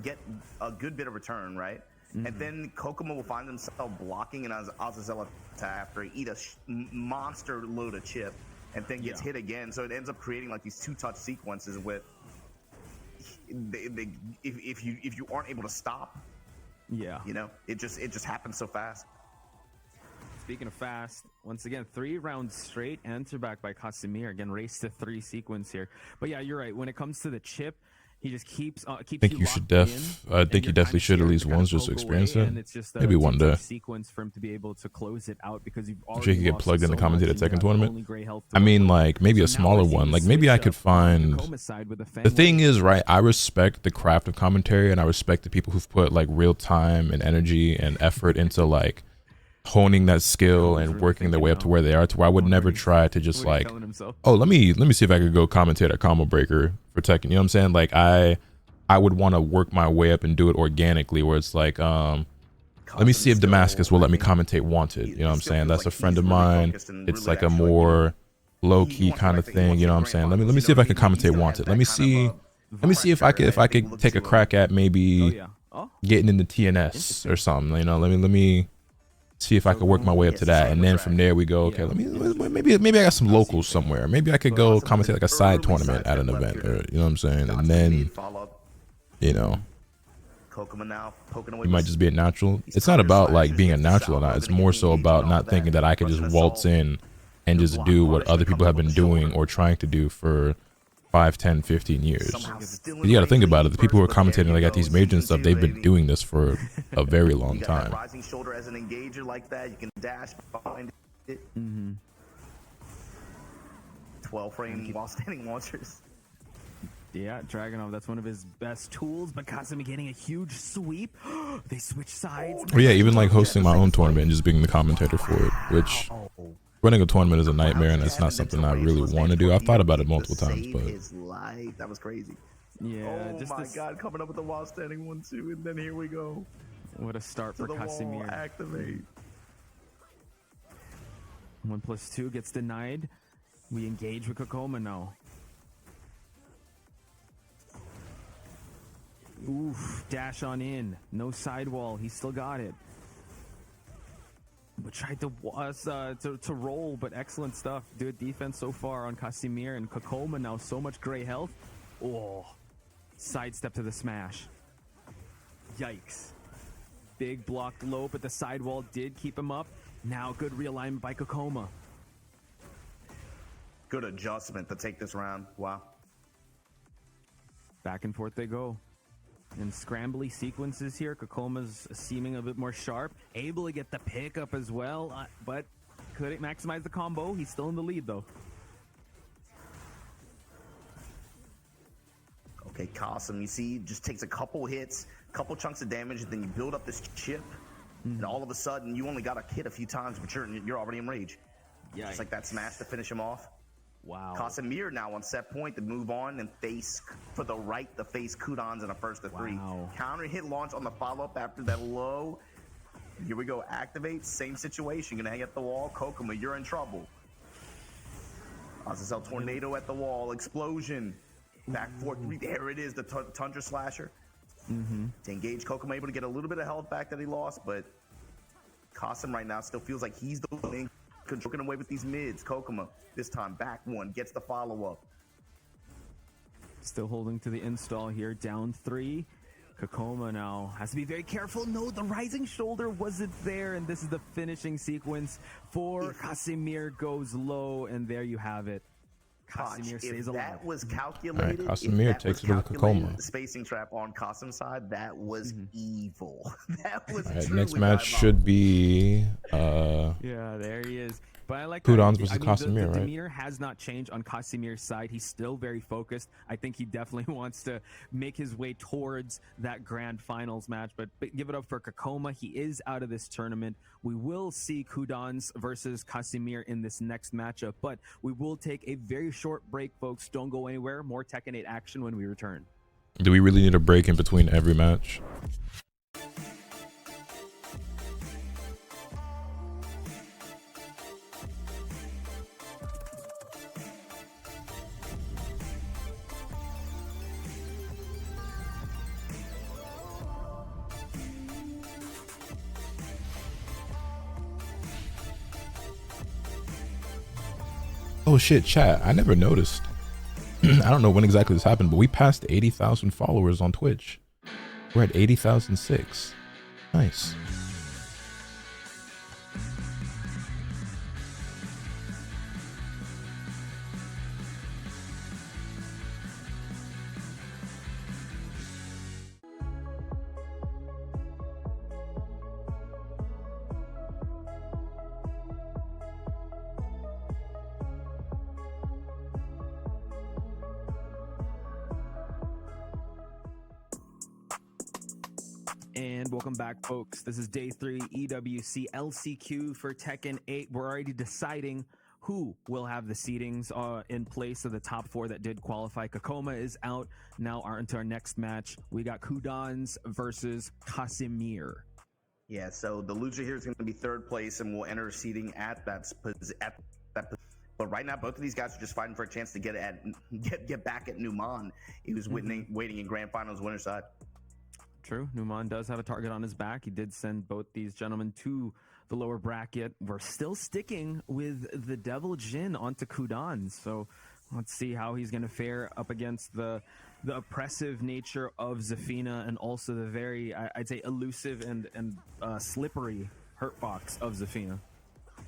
get a good bit of return, right? And then Kokoma will find himself blocking an Azazel attack after he eat a monster load of chip, and then gets hit again. So it ends up creating like these two-touch sequences with if you aren't able to stop, you know, it just happens so fast. Speaking of fast, once again, 3 rounds straight, answer back by Casimir. Again, race to 3 sequence here. But yeah, you're right. When it comes to the chip, he just keeps I think you should I think you definitely should at least once just to experience it. Maybe one day. Sequence for him to be able to close it out because you've I'm sure you could get plugged in to commentate a Tekken tournament. I mean, like maybe a So now smaller we're seeing one. the Like maybe I switch could up on find. Kokoma's side with the The thing Fenway. is, right? I respect the craft of commentary, and I respect the people who've put like real time and energy and effort into like honing that skill and working their way up to where they are. To where I would never try to just like, oh, let me see if I could go commentate a combo breaker for Tekken. You know what I'm saying? Like I would want to work my way up and do it organically, where it's like, let me see if Damascus will let me commentate Wanted. You know what I'm saying? That's a friend of mine. It's like a more low key kind of thing. You know what I'm saying? Let me see if I can commentate Wanted. Let me see if I could take a crack at maybe getting into TNS or something. You know, let me see if I could work my way up to that, and then from there we go. Okay, maybe I got some locals somewhere. Maybe I could go commentate like a side tournament at an event, or you know what I'm saying, and then. You know, you might just be a natural. It's not about like being a natural or not. It's more so about not thinking that I could just waltz in and just do what other people have been doing or trying to do for 5, 10, 15 years. You got to think about it. The people who are commentating like at these majors and stuff, they've been doing this for a very long time. Rising shoulder as an engager like that, you can dash behind it. 12 frame while standing launchers. Yeah, Dragunov, that's one of his best tools, but Casimir getting a huge sweep. They switch sides. Well, yeah, even like hosting my own tournament and just being the commentator for it, which running a tournament is a nightmare, and it's not something I really want to do. I've thought about it multiple times, but that was crazy. Yeah, oh just my god, coming up with the while standing 1-2, and then here we go. What a start for Casimir. Activate. 1+2 gets denied. We engage with Kokoma now. Oof, dash on in. No sidewall. He still got it. We tried to roll, but excellent stuff. Good defense so far on Casimir, and Kokoma now so much gray health. Oh, sidestep to the smash. Yikes. Big blocked low, but the sidewall did keep him up. Now good realignment by Kokoma. Good adjustment to take this round. Wow. Back and forth they go. And scrambly sequences here. Kokoma's seeming a bit more sharp. Able to get the pickup as well, but couldn't maximize the combo. He's still in the lead, though. Okay, Cosim, you see, just takes a couple hits, couple chunks of damage, and then you build up this chip, and all of a sudden, you only got a hit a few times, but you're already in rage. Yeah. Just like that smash to finish him off. Wow. Casimir now on set point to move on and face for the right to face Kudons in a first to 3. Wow. Counter hit launch on the follow-up after that low. Here we go, activate, same situation. Gonna hang at the wall. Kokoma, you're in trouble. Azazel tornado at the wall, explosion. Back 4-3. There it is, the Tundra Slasher. To engage Kokomo, able to get a little bit of health back that he lost, but Qasim right now still feels like he's the one controlling away with these mids. Kokomo, this time back one, gets the follow-up. Still holding to the install here, down 3. Kokoma now has to be very careful. No, the rising shoulder wasn't there, and this is the finishing sequence for Casimir. Goes low, and there you have it. Casimir stays alive. That was calculated. All right, Casimir takes it over Kokoma. Spacing trap on Qasim's side, that was evil. That was All right, truly next match diabolical. should be Yeah, there he is. But I like Kudans that. versus the Casimir, right? demeanor has not changed on Casimir's side. He's still very focused. I think he definitely wants to make his way towards that grand finals match. But give it up for Kokoma. He is out of this tournament. We will see Kudans versus Casimir in this next matchup. But we will take a very short break, folks. Don't go anywhere. More Tekken 8 action when we return. Do we really need a break in between every match? Oh shit, chat. I never noticed. I don't know when exactly this happened, but we passed 80,000 followers on Twitch. We're at 80,006. Nice. And welcome back, folks. This is day 3 EWC LCQ for Tekken 8. We're already deciding who will have the seedings in place of the top 4 that did qualify. Kokoma is out. Now into our next match. We got Kudans versus Casimir. Yeah, so the loser here is going to be 3rd place and will enter seeding at that But right now, both of these guys are just fighting for a chance to get back at Numan. He was waiting in Grand Finals winner side. True. Numan does have a target on his back. He did send both these gentlemen to the lower bracket. We're still sticking with the Devil Jin onto Kudan. So let's see how he's going to fare up against the oppressive nature of Zafina and also the very, I'd say, elusive and slippery hurtbox of Zafina.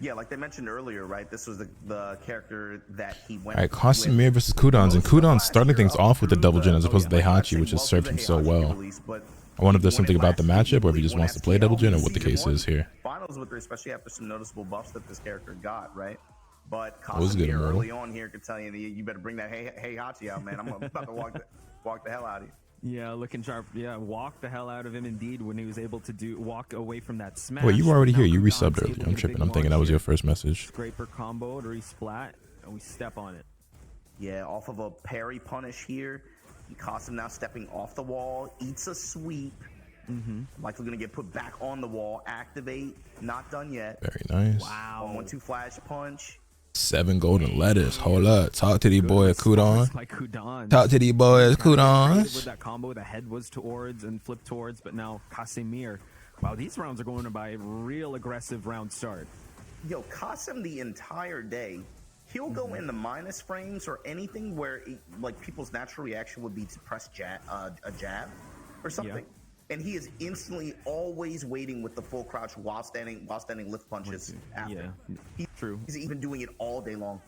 Yeah, like they mentioned earlier, right? This was the character that he went. All right, Casimir versus Kudans, and Kudans starting things off with the Double Jin as opposed to Daihachi, which has served him so well. I wonder if there's something about the matchup, or if he just wants to play Double Jin, or what the case is here. Finals with her, especially after some noticeable buffs that this character got, right? But Was good, Casimir Immortal. early on here could tell you, you better bring that hey Hachi out, man. I'm about to walk the hell out of you. Yeah, looking sharp. Yeah, walk the hell out of him indeed when he was able to walk away from that smash. Wait, you were already Now here. You Kudan's resubbed able earlier. to I'm get a tripping. big I'm thinking that launch was your here. first message. Scraper combo to resplat, and we step on it. Yeah, off of a parry punish here. Qasim now stepping off the wall, eats a sweep. Likely going to get put back on the wall. Activate. Not done yet. Very nice. Wow. 1-2 flash punch. 7 golden letters. Hold up. Talk to the boy Kudan. By Kudan. Talk to the boys With Kudans. that combo, the head was towards and flipped towards, but now Casimir. Wow, these rounds are going by a real aggressive round start. Yo, Qasim the entire day, he'll go in the minus frames or anything where like people's natural reaction would be to press a jab or something. And he is instantly always waiting with the full crouch while standing lift punches after. Yeah, true. He's even doing it all day long.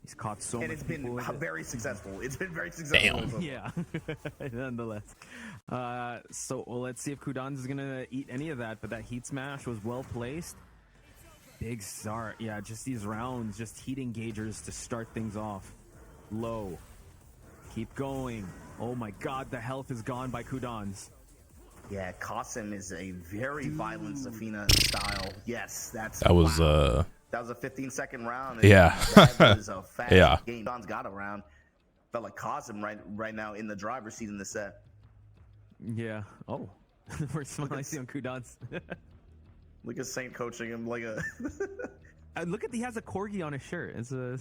He's caught so And many it's been people with it. very successful. It's been very successful. Damn. Yeah, nonetheless. So let's see if Kudan is going to eat any of that, but that heat smash was well placed. Big start. Yeah, just these rounds, just heat engagers to start things off. Low. Keep going. Oh my god, the health is gone by Kudan's. Yeah, Qasim is a very violent Zafina style. Yes, that was a 15-second round. Yeah. That was a fast Yeah. game. Don's got a round. Felt like Qasim right now in the driver's seat in the set. Yeah. Oh. We're smiling on Kudan's. Look at Saint coaching him like a. Look at, he has a corgi on his shirt. It's a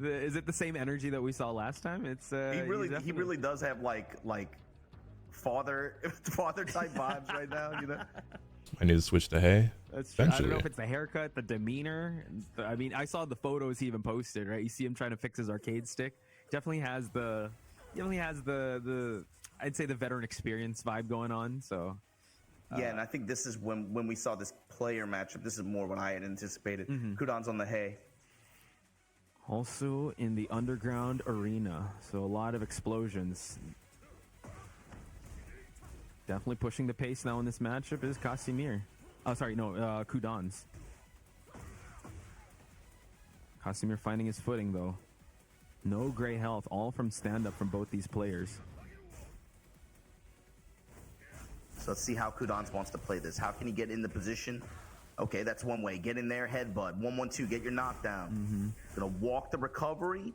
Is it the same energy that we saw last time? It's he really does have like father type vibes right now. You know. I need to switch to hay. That's true. I don't know if it's the haircut, the demeanor. I mean, I saw the photos he even posted. Right, you see him trying to fix his arcade stick. Definitely has the I'd say the veteran experience vibe going on. So. Yeah, and I think this is when we saw this player matchup. This is more what I had anticipated. Kudon's on the hay. Also in the underground arena, so a lot of explosions. Definitely pushing the pace now in this matchup is Casimir. Oh, sorry, no, Kudon's. Casimir finding his footing though. No gray health, all from stand-up from both these players. So let's see how Kudons wants to play this. How can he get in the position? Okay, that's one way. Get in there, headbutt. 1-1-2, get your knockdown. Gonna walk the recovery.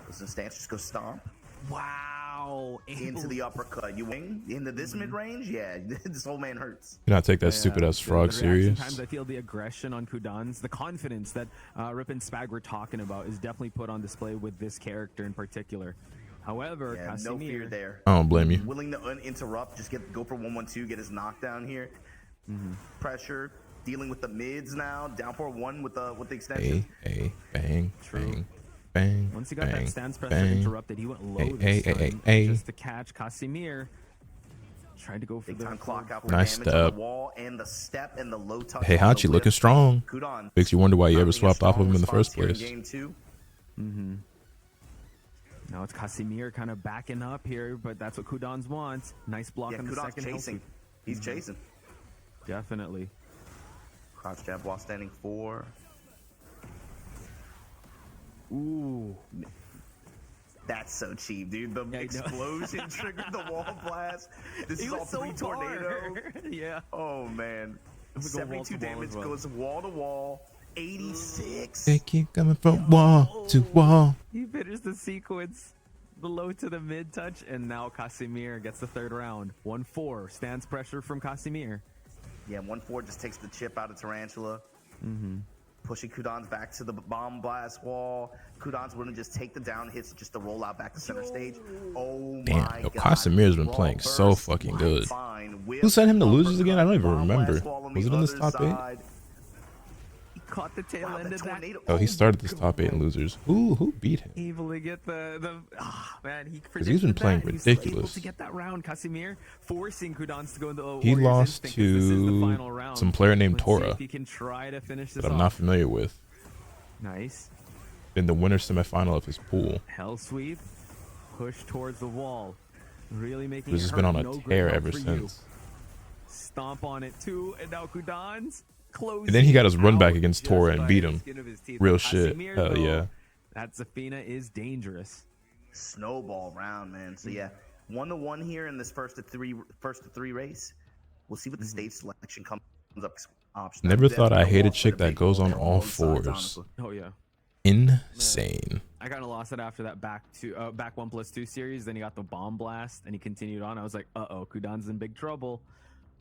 Doesn't stance, just go stomp. Wow. Into the uppercut. You wing into this mid-range? Yeah, this whole man hurts. You not take that stupid ass frog serious. Sometimes I feel the aggression on Kudon's, the confidence that Rip and Spag were talking about is definitely put on display with this character in particular. However, Casimir, no fear there. I don't blame you. Willing to interrupt, just go for 1-1-2, get his knockdown here. Pressure, dealing with the mids now. Down for 1 with the extension. Bang, True. bang. Once he got bang, that stance pressure bang. interrupted, he went low this time just to catch Casimir. Tried to go for big the time clock out for Nice damage step. on the wall and the step and the low touch. Hey, on the Hachi whip. looking strong. Kudon Makes you wonder why you ever having a swapped off of strong him in the first response here in place. Game 2. Now it's Casimir kind of backing up here, but that's what Kudon's wants. Nice block on the Kudon's second. chasing. He's chasing. Definitely. Crouch jab while standing 4. Ooh. That's so cheap, dude. The explosion triggered the wall blast. This is all 3 tornadoes. Yeah. Oh, man. Go 72 damage goes wall to wall. 86. They keep coming from wall to wall. He finished the sequence. The low to the mid touch, and now Casimir gets the 3rd round. 1-4. Stands pressure from Casimir. Yeah, 1-4 just takes the chip out of Tarantula. Pushing Kudon's back to the bomb blast wall. Kudon's willing to just take the down hits just to roll out back to center stage. Oh Damn, my yo, God. Casimir's been playing so fucking good. Who sent him to losers again? I don't even remember. Was it in this top 8? He caught the tail end of that. Oh, he started this top 8 in losers. Who beat him? Able to get man, he Because he's been playing that. He's able ridiculous. to get that round. Casimir forcing Kudons to go into the He Warriors lost instinct, 'cause this is the to final round. some player named Let's see Tora if he can try to finish this that I'm off. not familiar with. Nice. In the winner semifinal of his pool. Hell sweep. Push towards the wall. Really making He's it just hurt. been on a No great tear help ever for you. since. Stomp on it too, and now Kudon's closing. And then he got his run out back against just Tora and by beat the him. skin of his teeth. Real But shit. Casimir, Hell though, yeah. that Zafina is dangerous. Snowball round, man. So yeah, 1-1 here in this first to three race. We'll see what the stage selection comes up. Option. Never thought I Definitely hated walk chick for the that big goes on ball all both sides, fours. honestly. Oh yeah. Insane. I kind of lost it after that back 1+2 series. Then he got the bomb blast, and he continued on. I was like, Kudon's in big trouble.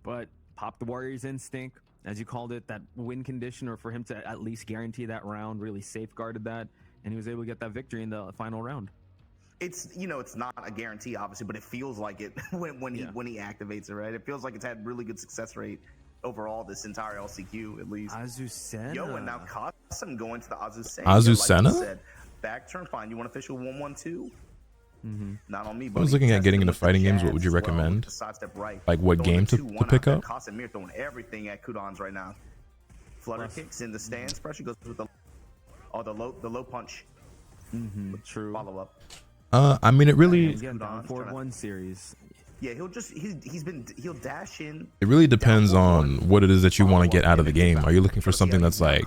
But popped the Warriors instinct, as you called it, that win condition, or for him to at least guarantee that round, really safeguarded that, and he was able to get that victory in the final round. It's it's not a guarantee, obviously, but it feels like it when he activates it, right? It feels like it's had really good success rate overall this entire LCQ, at least. Azucena. Yo, and now Custom going to the Azucena. Azucena? Like you said, back turn fine. You want official 1-1-2? Not on me. I was looking at getting into fighting games. What would you recommend? Like what game to pick up? Casimir throwing everything at Kudon's right now. Flutter kicks in the stance. Pressure goes with the low punch. True. Follow up. I mean, it really Again, down 4-1 series. Yeah, he'll dash in. It really depends on what it is that you want to get out of the game. Are you looking for something that's like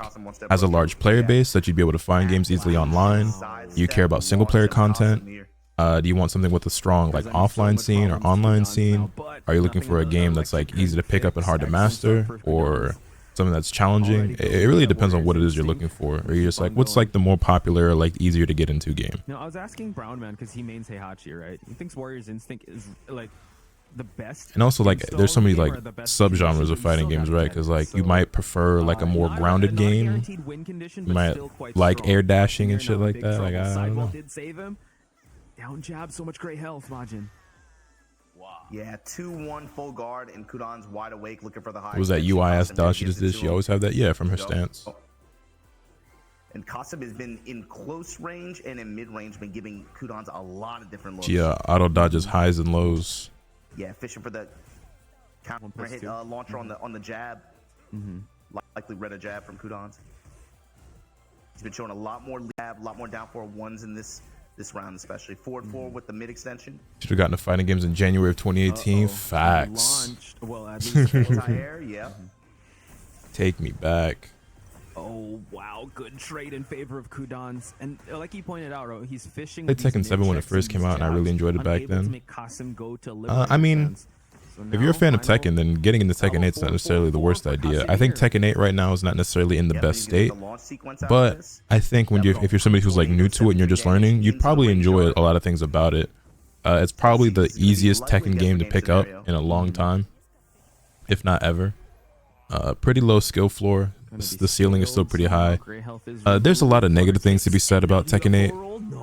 has a large player base that you'd be able to find games easily online? Do you care about single player content? Do you want something with a strong like offline scene or online scene? Are you looking for a game that's like easy to pick up and hard to master, or something that's challenging? It really depends on what it is you're looking for. Or you're just like, what's like the more popular, like easier to get into game? No, I was asking Brown Man because he mains Heihachi, right? He thinks Warriors Instinct is like the best. And also, like, there's so many game like or the best subgenres condition, of fighting still games, got right? that. Because like you So, might prefer like a more grounded not a game. guaranteed win condition, You but might still quite like strong. air dashing and Casimir shit now in like big that. Like, trouble. I don't Sidewall know. did save him. Down jab, so much great health, Majin. Yeah, 2-1 full guard, and Kudan's wide awake looking for the high. Was that extension. UIS Qasim dodge she gives just it did? to She him. always have that? Yeah, from her Go. stance. And Qasim has been in close range and in mid range, been giving Kudan's a lot of different looks. She auto dodges highs and lows. Yeah, fishing for the counter hit launcher on the jab. Likely read a jab from Kudan's. He's been showing a lot more jab, a lot more down 4-1s in this round, especially forward 4 with the mid extension. Should have gotten to fighting games in January of 2018. Facts. Launched, well, at least Anti-air, yeah. Take me back. Oh wow, good trade in favor of Kudan's, and like he pointed out, he's fishing. Played Tekken 7 when it first came out, and I really enjoyed it back then. I mean, if you're a fan of Tekken, then getting into Tekken 8 is not necessarily the worst idea. I think Tekken 8 right now is not necessarily in the best state, but I think if you're somebody who's like new to it and you're just learning, you'd probably enjoy a lot of things about it. It's probably the easiest Tekken game to pick up in a long time, if not ever. Pretty low skill floor. The ceiling is still pretty high. There's a lot of negative things to be said about Tekken 8,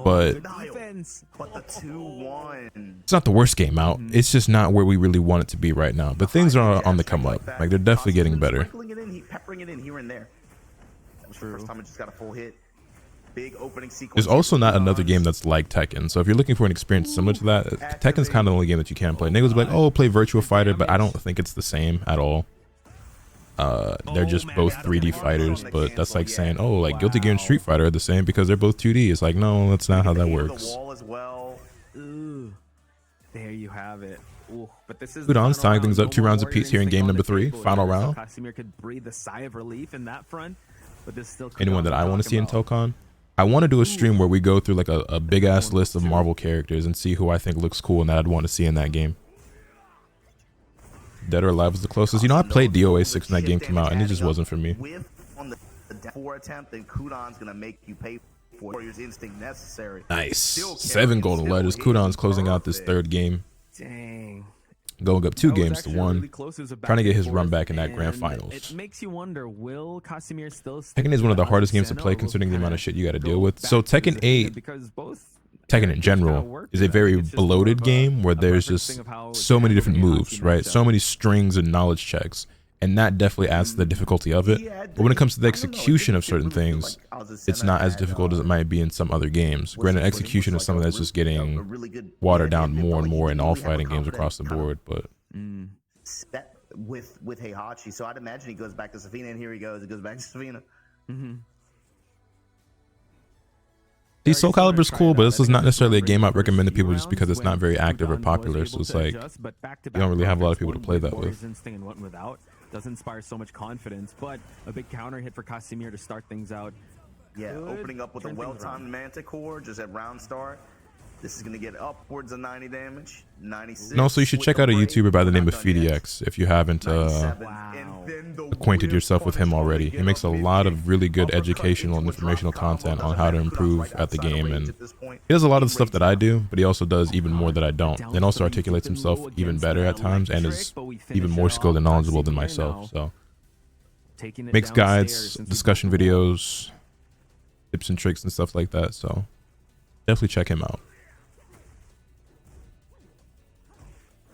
but the 2-1. it's not the worst game out. It's just not where we really want it to be right now. But things are on the come up. Like, they're definitely getting better. Peppering it in here and there. That was the first time it just got a full hit. Big opening sequence. There's also not another game that's like Tekken. So if you're looking for an experience similar to that, Tekken's kind of the only game that you can play. Niggas be like, oh, play Virtua Fighter, but I don't think it's the same at all. They're just both 3D fighters, but that's like saying, oh, like Guilty Gear and Street Fighter are the same because they're both 2D. It's like, no, that's not how that works. There you have it. Ooh, but this is Kudan's tying things up 2 rounds apiece here in game number 3, final round. Qasimir could breathe a sigh of relief in that front, but this still Anyone that I want to see in Tokon? I want to do a stream where we go through like a big ass list of Marvel characters and see who I think looks cool and that I'd want to see in that game. Dead or Alive was the closest. You know, I played DOA 6 when that game came out, and it just wasn't for me. On the 4 attempt, then Kudan's gonna make you pay for Warrior's instinct necessary. Nice. 7 golden letters. Kudan's closing out this 3rd game. Dang. Going up 2 games to 1. Really close. Trying to get his run back in that grand finals. It makes you wonder, will Qasimir still Tekken is one of the hardest games to play considering the amount of shit you got to deal with. So Tekken 8, because both Tekken in general, is a very bloated game where there's just so many different moves, right? So many strings and knowledge checks. And that definitely adds to the difficulty of it. But when it comes to the execution of certain things, it's not as difficult as it might be in some other games. Granted, execution is something that's just getting watered down more and more in all fighting games across the board. But with Heihachi, so I'd imagine he goes back to Safina, and here he goes. He goes back to Safina. See, Soul Calibur's cool, but this is not necessarily a game I'd recommend to people just because it's not very active or popular. So it's like, you don't really have a lot of people to play that with. Does inspire so much confidence, but a big counter hit for Qasimir to start things out. Yeah, opening up with a well-timed Manticore just at round start. This is going to get upwards of 90 damage, 96. And also, you should check out a YouTuber by the name of FeedyX if you haven't acquainted yourself with him already. He makes a lot of really good educational and informational content on how to improve at the game, and he does a lot of the stuff that I do, but he also does even more that I don't, and also articulates himself even better at times and is even more skilled and knowledgeable than myself. So makes guides, discussion videos, tips and tricks and stuff like that, so definitely check him out.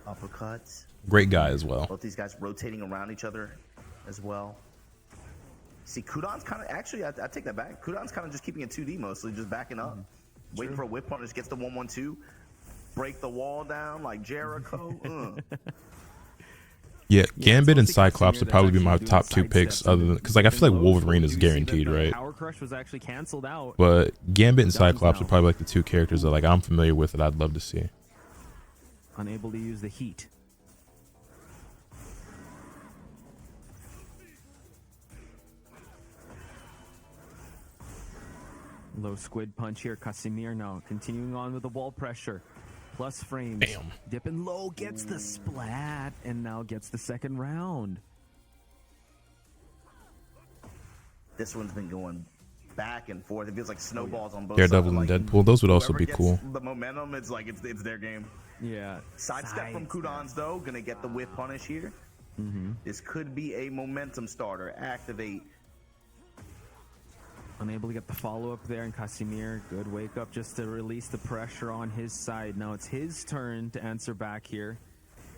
Uppercuts. Great guy as well. Both these guys rotating around each other as well. See, Kudan's kind of, actually, I take that back. Kudan's kind of just keeping it 2D mostly, just backing up. Waiting for a whip punish, gets the 1-1-2. Break the wall down like Jericho. Yeah, Gambit and Cyclops would probably be my top 2 picks, other than because like I feel like Wolverine is guaranteed, right? Power Crush was actually canceled out. But Gambit and Cyclops are probably like the 2 characters that like I'm familiar with that I'd love to see. Unable to use the heat. Low squid punch here. Qasimir now continuing on with the wall pressure. Plus frames. Bam. Dipping low, gets the splat, and now gets the 2nd round. This one's been going back and forth. It feels like snowballs on both Daredevil sides. and Deadpool, those would also be cool. The momentum, it's like it's their game. Yeah. Sidestep from Kudans, though. Gonna get the whip punish here. This could be a momentum starter. Activate. Unable to get the follow-up there, and Casimir, good wake-up just to release the pressure on his side. Now it's his turn to answer back here.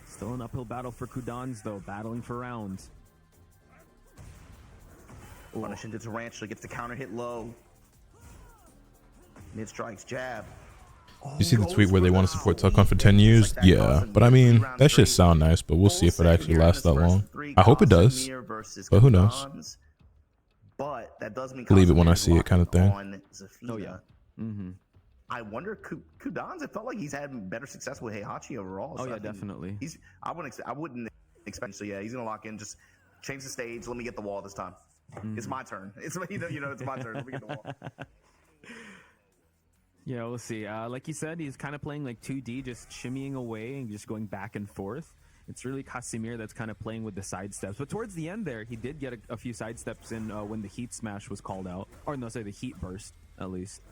Still an uphill battle for Kudans, though, battling for rounds. Punish into Tarantula, gets the counter hit low. Mid strikes, jab. You see the tweet where they want to support Tekken for 10 years? Yeah, but I mean, that shit sound nice, but we'll see if it actually lasts that long. I hope it does, but who knows? But that does mean Believe it when I see it kind of thing. Oh, yeah. I wonder, Kudans, it felt like he's had better success with Heihachi overall. Oh, so yeah, definitely. I wouldn't expect, so yeah, he's going to lock in, just change the stage, let me get the wall this time. It's my turn. It's it's my turn. Let me get the wall. Yeah, we'll see. Like you said, he's kind of playing like 2D, just shimmying away and just going back and forth. It's really Casimir that's kind of playing with the side steps. But towards the end there, he did get a few side steps in when the heat smash was called out. Or no, sorry, the heat burst, at least.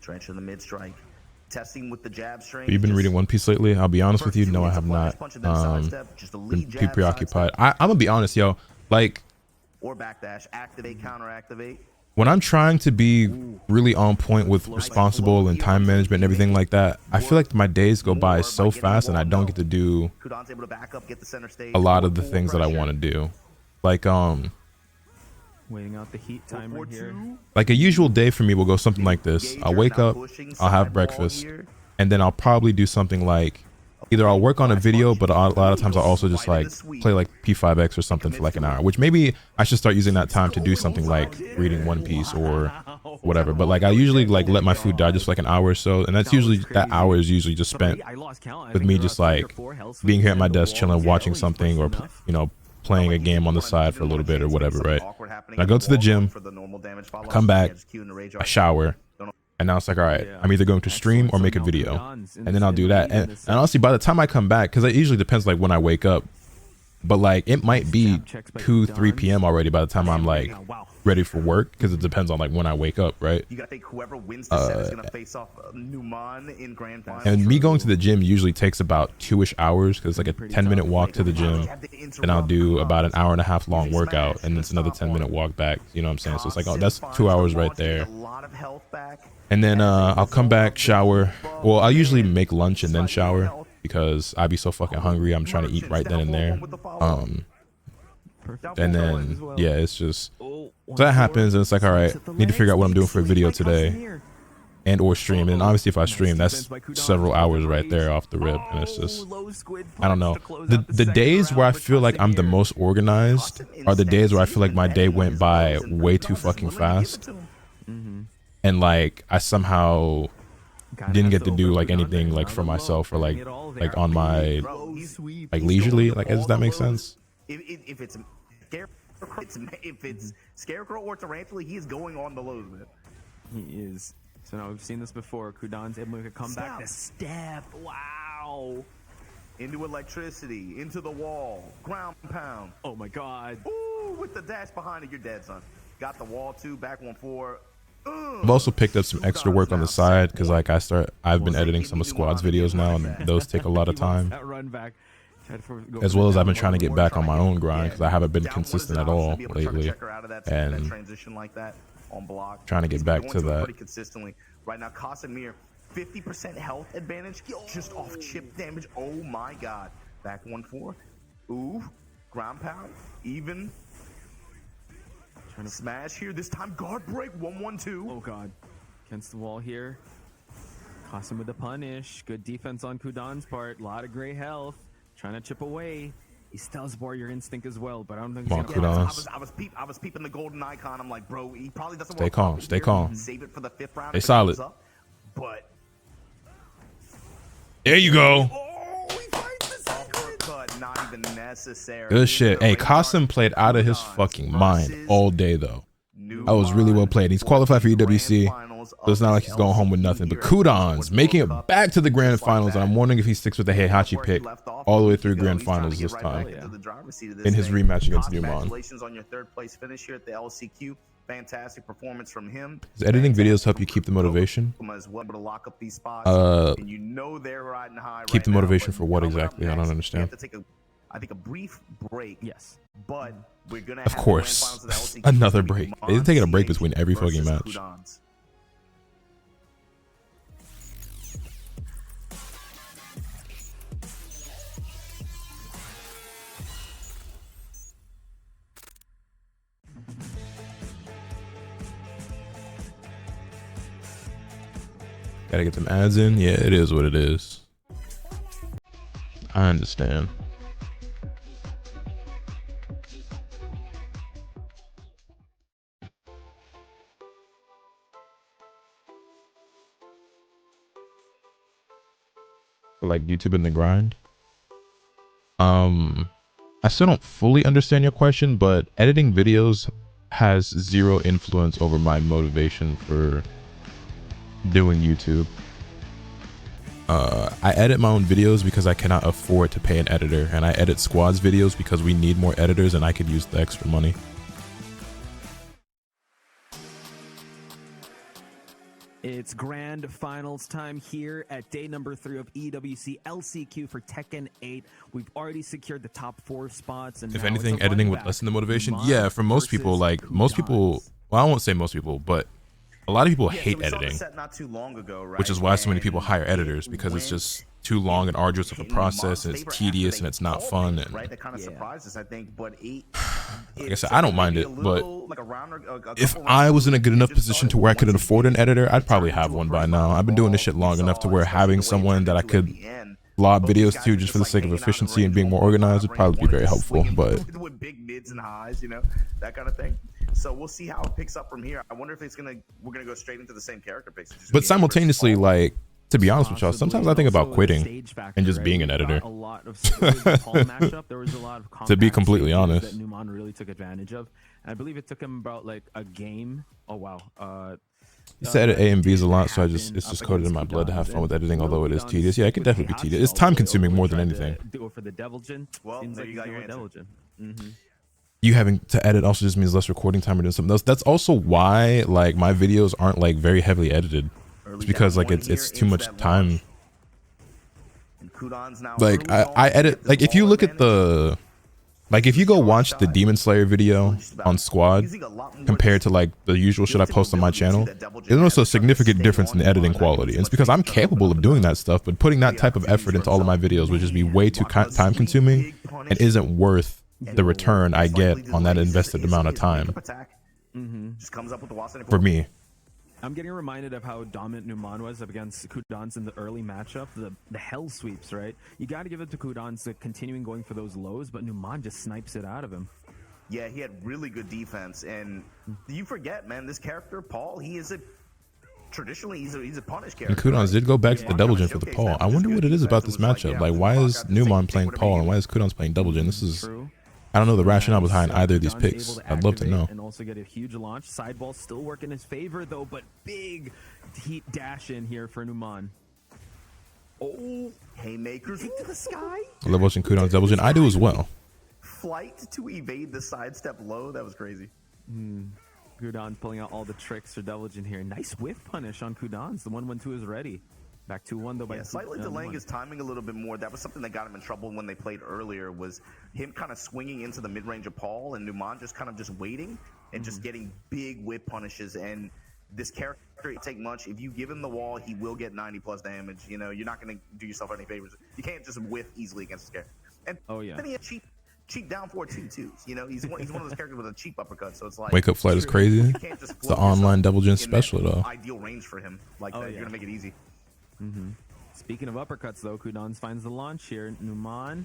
Trench in the mid strike. Testing with the jab string. Have you been reading One Piece lately? I'll be honest with you. No, I have not. Been too preoccupied. I'm gonna be honest, yo. Like, or backdash, activate, counter activate. when I'm trying to be really on point with responsible and time management and everything like that, I feel like my days go by so fast and I don't get to do a lot of the things that I want to do. Like, waiting out the heat timer here. Like a usual day for me will go something like this. I'll wake up, I'll have breakfast, and then I'll probably do something like, either I'll work on a video, but a lot of times I'll also just like play like P5X or something for like an hour, which maybe I should start using that time to do something like reading One Piece or whatever. But like I usually like let my food die just for like an hour or so, and that's usually, that hour is usually just spent with me just like being here at my desk chilling, watching something, or you know, playing a game on the side for a little bit or whatever, right? And I go to the gym, I come back, I shower, and now it's like, all right, I'm either going to stream or make a video, and then I'll do that. And honestly, by the time I come back, because it usually depends like when I wake up, but like it might be 2-3 p.m. already by the time I'm like ready for work, because it depends on like when I wake up, right? You gotta think whoever wins the set is gonna face off Numan in grand finals. And me going to the gym usually takes about 2-ish hours, because it's like a 10-minute walk to the gym, and I'll do about an hour and a half long workout, and it's another 10-minute walk back. You know what I'm saying? So it's like, oh, that's 2 hours right there. And then I'll come back, shower. Well, I'll usually make lunch and then shower, because I'd be so fucking hungry. I'm trying to eat right then and there. And then yeah, it's just, so that happens, and it's like, all right, need to figure out what I'm doing for a video today, and or stream. And obviously if I stream, that's several hours right there off the rip, and it's just, I don't know. The days where I feel like I'm the most organized are the days where I feel like my day went by way too fucking fast, and like I somehow didn't get to do like anything like for myself, or like on my like leisurely, like, does that make sense? If it's Scarecrow or Tarantula, he is going on the lows, man. He is. So now we've seen this before. Kudan's able to come back to step. Wow. Into electricity, into the wall, ground pound. Oh my god. Ooh, with the dash behind it, you're dead, son. Got the wall too, back 1-4. I've also picked up some extra work on the side, because like I've been editing some of Squad's videos now, and those take a lot of time. That run back. As well as I've been trying to get back on my own grind, because I haven't been consistent at all lately, and trying to get back to that. Pretty consistently right now. Casimir, 50% health advantage, just off chip damage. Oh my god! Back 1-4. Ooh, ground pound, even. Trying to smash here. This time guard break. 1-1-2. Oh god, against the wall here. Casim with the punish. Good defense on Kudan's part. A lot of gray health. Trying to chip away. He still has warrior instinct as well, but I don't think he's gonna I was peeping the golden icon. I'm like, bro, he probably doesn't. Stay calm. Stay calm. Save it for the 5th round. Stay solid. But there you go. Oh, he finds the uppercut. Not even necessary. Good shit. Hey, Casim played out of his fucking mind all day though. That was really well played. He's qualified for EWC. So it's not like he's going home with nothing. But Kudans making it back to the grand finals, and I'm wondering if he sticks with the Heihachi pick all the way through grand finals this time in his rematch against Numan. Congratulations on your 3rd place finish here at the LCQ. fantastic performance from him. Does editing videos help you keep the motivation? As well to lock up these spots, and you know they're riding high. Keep the motivation for what exactly? I don't understand. We have to take I think a brief break. Yes, but we're gonna. Of course, another break. They're taking a break between every fucking match. Gotta get them ads in. Yeah, it is what it is. I understand. Like YouTube in the grind. I still don't fully understand your question, but editing videos has zero influence over my motivation for doing YouTube. I edit my own videos because I cannot afford to pay an editor, and I edit squads videos because we need more editors and I could use the extra money. It's grand finals time here at day number 3 of EWC LCQ for Tekken 8. We've already secured the top 4 spots, and if anything, editing would lessen the motivation. Yeah, for most people, like most people, well, I won't say most people, but a lot of people hate editing, not too long ago, right? which is why so many people hire editors, because it's just too long and arduous of a process, and it's tedious and it's not fun. And right, that kind of surprises, I think. But like I said, I don't mind it, but if I was in a good enough position to where I could afford an editor, I'd probably have one by now. I've been doing this shit long enough to where having someone that I could lob videos to just for the sake of efficiency and being more organized would probably be very helpful. But with big mids and highs, you know, that kind of thing. So we'll see how it picks up from here. I wonder if we're gonna go straight into the same character picks. But simultaneously, like, to be honest with y'all, sometimes I think about quitting and just being an editor. To be completely honest. That Numan really took advantage of. And I believe it took him about like a game. Oh wow. I edit A and B's a lot, so it's just coded in my blood to have fun with editing, although it is tedious. Yeah, it can definitely be tedious. It's time consuming more than anything. For the Devilgen. Well, seems like you got your answer. You having to edit also just means less recording time or doing something else. That's also why like my videos aren't like very heavily edited. It's because like it's too much time. Like I edit, like if you look at the, like if you go watch the Demon Slayer video on Squad compared to like the usual shit I post on my channel, you'll notice a significant difference in the editing quality. And it's because I'm capable of doing that stuff, but putting that type of effort into all of my videos would just be way too time consuming and isn't worth the return I get on that invested amount of time. For me. I'm getting reminded of how dominant Numan was up against Kudans in the early matchup, the hell sweeps, right? You got to give it to Kudans continuing going for those lows, but Numan just snipes it out of him. Yeah, he had really good defense, and you forget, man, this character Paul, he is traditionally he's a punish character. And Kudans did go back to the double gen for the Paul. I wonder what it is about this matchup. Like, why is Numan playing Paul and why is Kudans playing double gen? This is, I don't know the rationale behind either of these picks. I'd love to know. And also get a huge launch. Sideball still work in his favor though, but big heat dash in here for Numan. Oh, haymakers into the sky. I love watching Kudans double gen. I do as well. Flight to evade the sidestep low. That was crazy. Kudans pulling out all the tricks for double gen here. Nice whiff punish on Kudans. The 1-1-2 is ready. Back 2-1 though. Yeah, slightly delaying his timing a little bit more. That was something that got him in trouble when they played earlier, was him kind of swinging into the mid-range of Paul and Numan just kind of just waiting and just getting big whip punishes. And this character doesn't take much. If you give him the wall, he will get 90 plus damage. You know, you're not going to do yourself any favors. You can't just whiff easily against this character. And then he had cheap down 4-2-2s. You know, he's one of those characters with a cheap uppercut. So it's like Wake Up Flight is crazy. It's the online double gen special though. Ideal range for him. Like that, you're gonna make it easy. Speaking of uppercuts though, Kudans finds the launch here. Numan,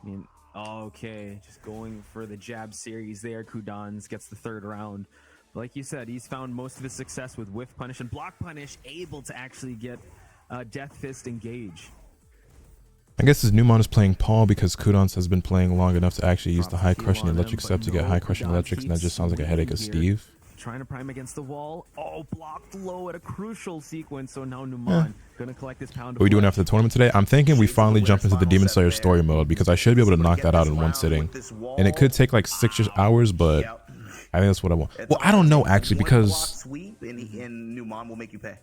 I mean, okay, just going for the jab series there. Kudans gets the 3rd round. But like you said, he's found most of his success with whiff punish and block punish, able to actually get Death Fist engage. I guess his Numan is playing Paul because Kudans has been playing long enough to actually use the high crushing electric step to get high crushing electrics, and that just sounds like a headache of Steve. Trying to prime against the wall. Oh, blocked low at a crucial sequence. So now Numan gonna collect this pound. What are we doing after the tournament today? I'm thinking we finally jump into the Demon Slayer story mode because I should be able to knock that out in one sitting. And it could take like 6 hours, but I think that's what I want. Well, I don't know actually, because sweep and Numan will make you pay.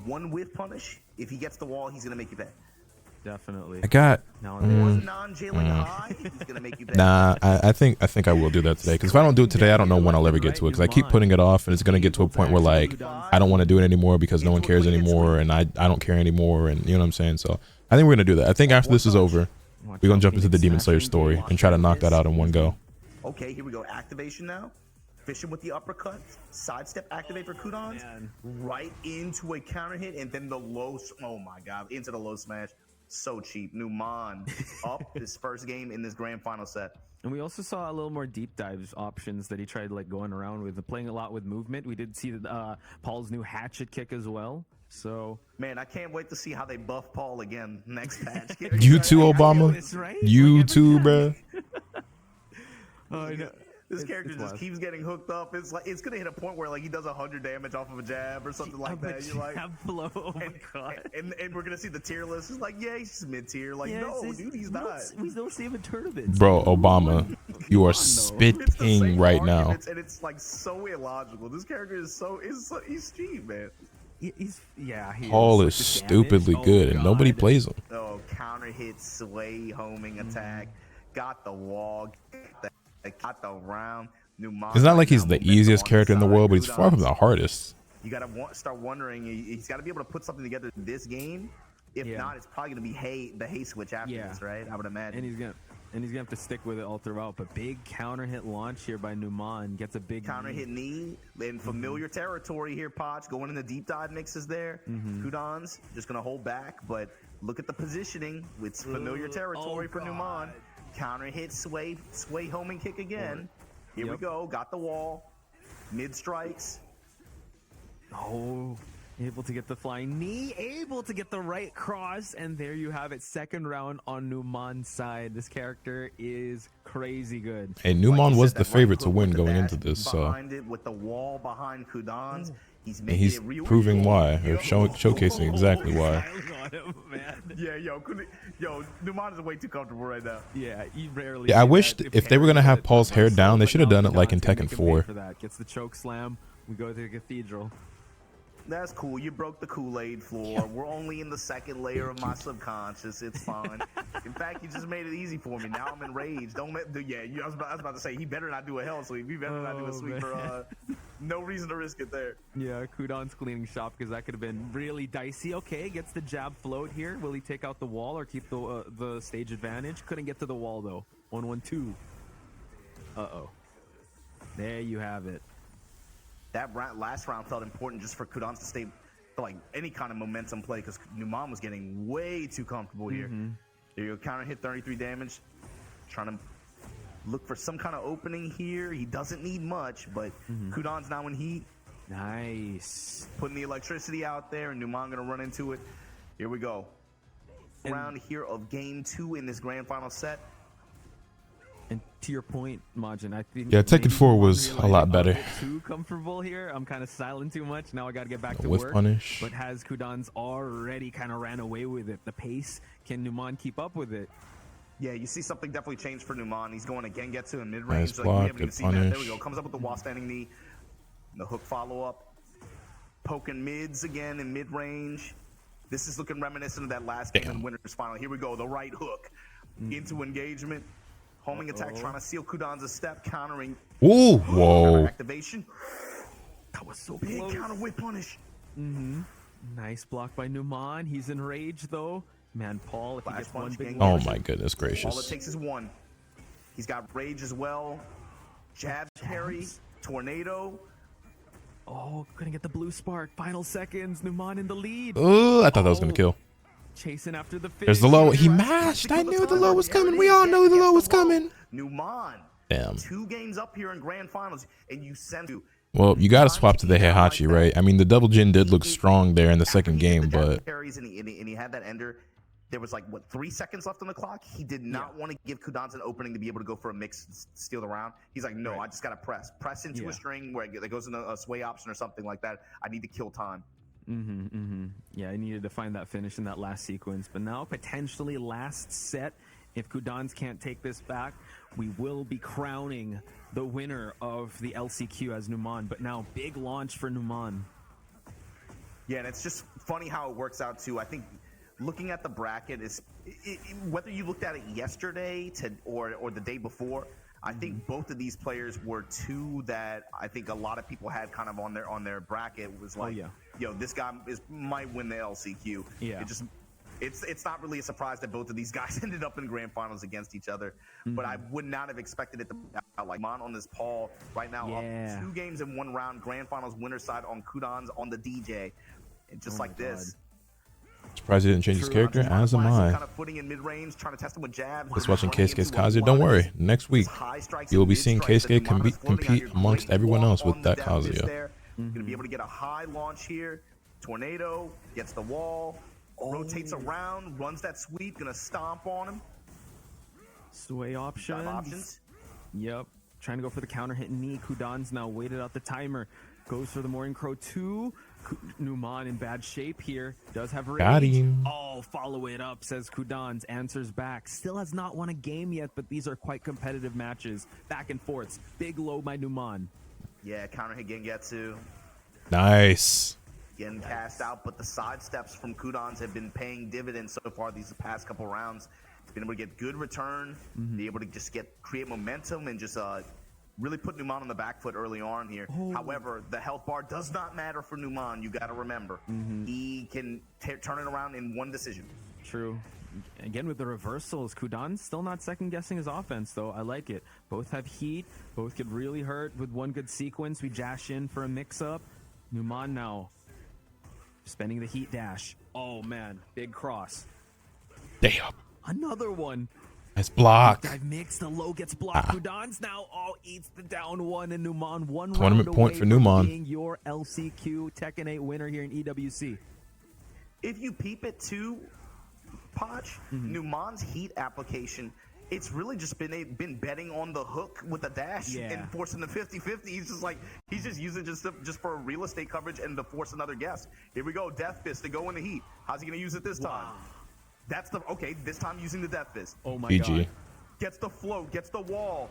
One whiff punish. If he gets the wall, he's gonna make you pay. Definitely. I got One non-jailing high, he's gonna make you pay. nah. I think I will do that today, because if I don't do it today, I don't know when I'll ever get to it, because I keep putting it off, and it's gonna get to a point where like I don't want to do it anymore because no one cares anymore, and I don't care anymore, and you know what I'm saying. So I think we're gonna do that. I think after this is over, we're gonna jump into the Demon Slayer story and try to knock that out in one go. Okay, here we go. Activation now. Fishing with the uppercut. Sidestep activate for Kudons. Right into a counter hit, and then the low. Oh my god, into the low smash. So cheap. Numan up his first game in this grand final set. And we also saw a little more deep dives options that he tried like going around with, playing a lot with movement. We did see Paul's new hatchet kick as well. So man, I can't wait to see how they buff Paul again next patch. You too, Obama. Right? You too, bruh. Oh, I know. This character just keeps getting hooked up. It's like it's gonna hit a point where like he does 100 damage off of a jab or something like that. You're like, blow. Oh my god. And we're gonna see the tier list. It's like, yeah, he's just mid tier. Like, no, dude, he's not. We don't see him in tournaments. Bro, Obama, you are spitting right now. And it's like so illogical. This character is he's cheap, man. Paul is stupidly good, and nobody plays him. Oh, counter hit, sway, homing attack, got the wall, got the round. It's not like he's the easiest character in the world, but he's far from the hardest. You gotta start wondering. He's got to be able to put something together this game. If not, it's probably gonna be the hay switch after this, right? I would imagine. And he's gonna have to stick with it all throughout. But big counter hit launch here by Numan, gets a big counter hit knee in familiar territory here. Potch going in the deep dive mixes there. Kudons just gonna hold back, but look at the positioning. It's familiar territory for Numan. Counter hit, sway homing kick again. Here we go. Got the wall. Mid strikes. Oh, able to get the flying knee, able to get the right cross, and there you have it. Second round on Numan's side. This character is crazy good. Hey, Numan was the favorite to win going into this, so behind it with the wall behind Kudons. He's proving why, or showcasing exactly why. Yeah, Numan is way too comfortable right now. Yeah, he rarely. Yeah, I wished if they were gonna have Paul's hair down, they should have done it like in Tekken 4. Gets the choke slam. We go to the cathedral. That's cool. You broke the Kool-Aid floor. We're only in the second layer of my subconscious. It's fine. In fact, you just made it easy for me. Now I'm enraged. I was about to say he better not do a hell sweep. He better not do a sweep for no reason to risk it there. Yeah, Kudon's cleaning shop because that could have been really dicey. Okay, gets the jab float here. Will he take out the wall or keep the stage advantage? Couldn't get to the wall though. 1-1-2. Uh-oh. There you have it. That last round felt important just for Kudons to stay for like any kind of momentum play because Numan was getting way too comfortable here. There you go, counter hit 33 damage. Trying to look for some kind of opening here. He doesn't need much, but Kudons now in heat. Nice. Putting the electricity out there, and Numan gonna run into it. Here we go. Round here of game 2 in this grand final set. And to your point, Majin, I think Tekken 4 was a lot better. Too comfortable here. I'm kind of silent too much. Now I got to get back to with work. Punish. But has Kudons already kind of ran away with it? The pace, can Numan keep up with it? Yeah, you see something definitely changed for Numan. He's going to Gengetsu in mid-range. Nice block, good punish. There we go. Comes up with the wall standing knee. The hook follow-up. Poking mids again in mid-range. This is looking reminiscent of that last game in Winners Final. Here we go. The right hook into engagement. Homing attack, trying to seal Kudon's step, countering. Ooh, whoa. Activation. That was so big close. Counter whip punish. Nice block by Numan. He's in rage, though. Man, Paul, if he gets one big Oh, my goodness gracious. All it takes is one. He's got rage as well. Jab parry, tornado. Oh, couldn't get the blue spark. Final seconds. Numan in the lead. Oh, I thought that was going to kill. Chasing after the finish. There's the low. He mashed. I knew the low was coming. We all knew the low was coming. Numan. Damn. 2 games up here in grand finals, and you send to. Well, you got to swap to the Heihachi, right? I mean, the double Jin did look strong there in the second game, but. And he had that ender. There was like, 3 seconds left on the clock? He did not want to give Kudons an opening to be able to go for a mix and steal the round. He's like, no, I just got to press. Press into a string where it goes into a sway option or something like that. I need to kill time. Yeah, I needed to find that finish in that last sequence. But now, potentially last set If Kudans can't take this back, we will be crowning the winner of the LCQ as Numan. But now, big launch for Numan. Yeah, and it's just funny how it works out too. I think looking at the bracket is whether you looked at it yesterday or the day before. I think both of these players were two that I think a lot of people had kind of on their bracket was like, yo, this guy might win the LCQ. Yeah. It's not really a surprise that both of these guys ended up in grand finals against each other, but I would not have expected it to be out like Mon on this Paul right now. Up 2 games in 1 round, grand finals winner side on Kudans on the DJ, and just like this. Surprised he didn't change his character, as am I. Kind of footing in mid-range, trying to test him with jabs. Just watching Keisuke's Kazuya. Don't worry, next week you will be seeing Keisuke compete amongst everyone else with that Kazuya. Gonna be able to get a high launch here. Tornado gets the wall, rotates around, runs that sweep, gonna stomp on him. Sway options. Yep, trying to go for the counter hit knee. Kudans now waited out the timer. Goes for the Morning Crow 2. Numan in bad shape here. Does have rage. Got him. Oh, follow it up, says Kudans. Answers back. Still has not won a game yet, but these are quite competitive matches. Back and forths. Big low by Numan. Yeah, counter hit Gengetsu. Nice. Getting cast out, but the side steps from Kudans have been paying dividends so far these past couple rounds. He's been able to get good return, be able to just create momentum and just really put Numan on the back foot early on here. However, the health bar does not matter for Numan. You got to remember, he can turn it around in 1 decision. True. Again, with the reversals, Kudans still not second-guessing his offense, though. I like it. Both have heat. Both could really hurt with 1 good sequence. We dash in for a mix-up. Numan now spending the heat dash. Oh, man. Big cross. Damn. Another one. Nice block. Dive mix. The low gets blocked. Kudans now eats the down 1, and Numan 1 tournament round point away for Numan. being your LCQ Tekken 8 winner here in EWC. If you peep it too, Poch, Numan's heat application, it's really just been betting on the hook with a dash and forcing the 50-50. He's just using just for real estate coverage and to force another guess. Here we go, Death Fist to go in the heat. How's he gonna use it this time? That's this time using the Death Fist. Oh my GG. god. Gets the float, gets the wall.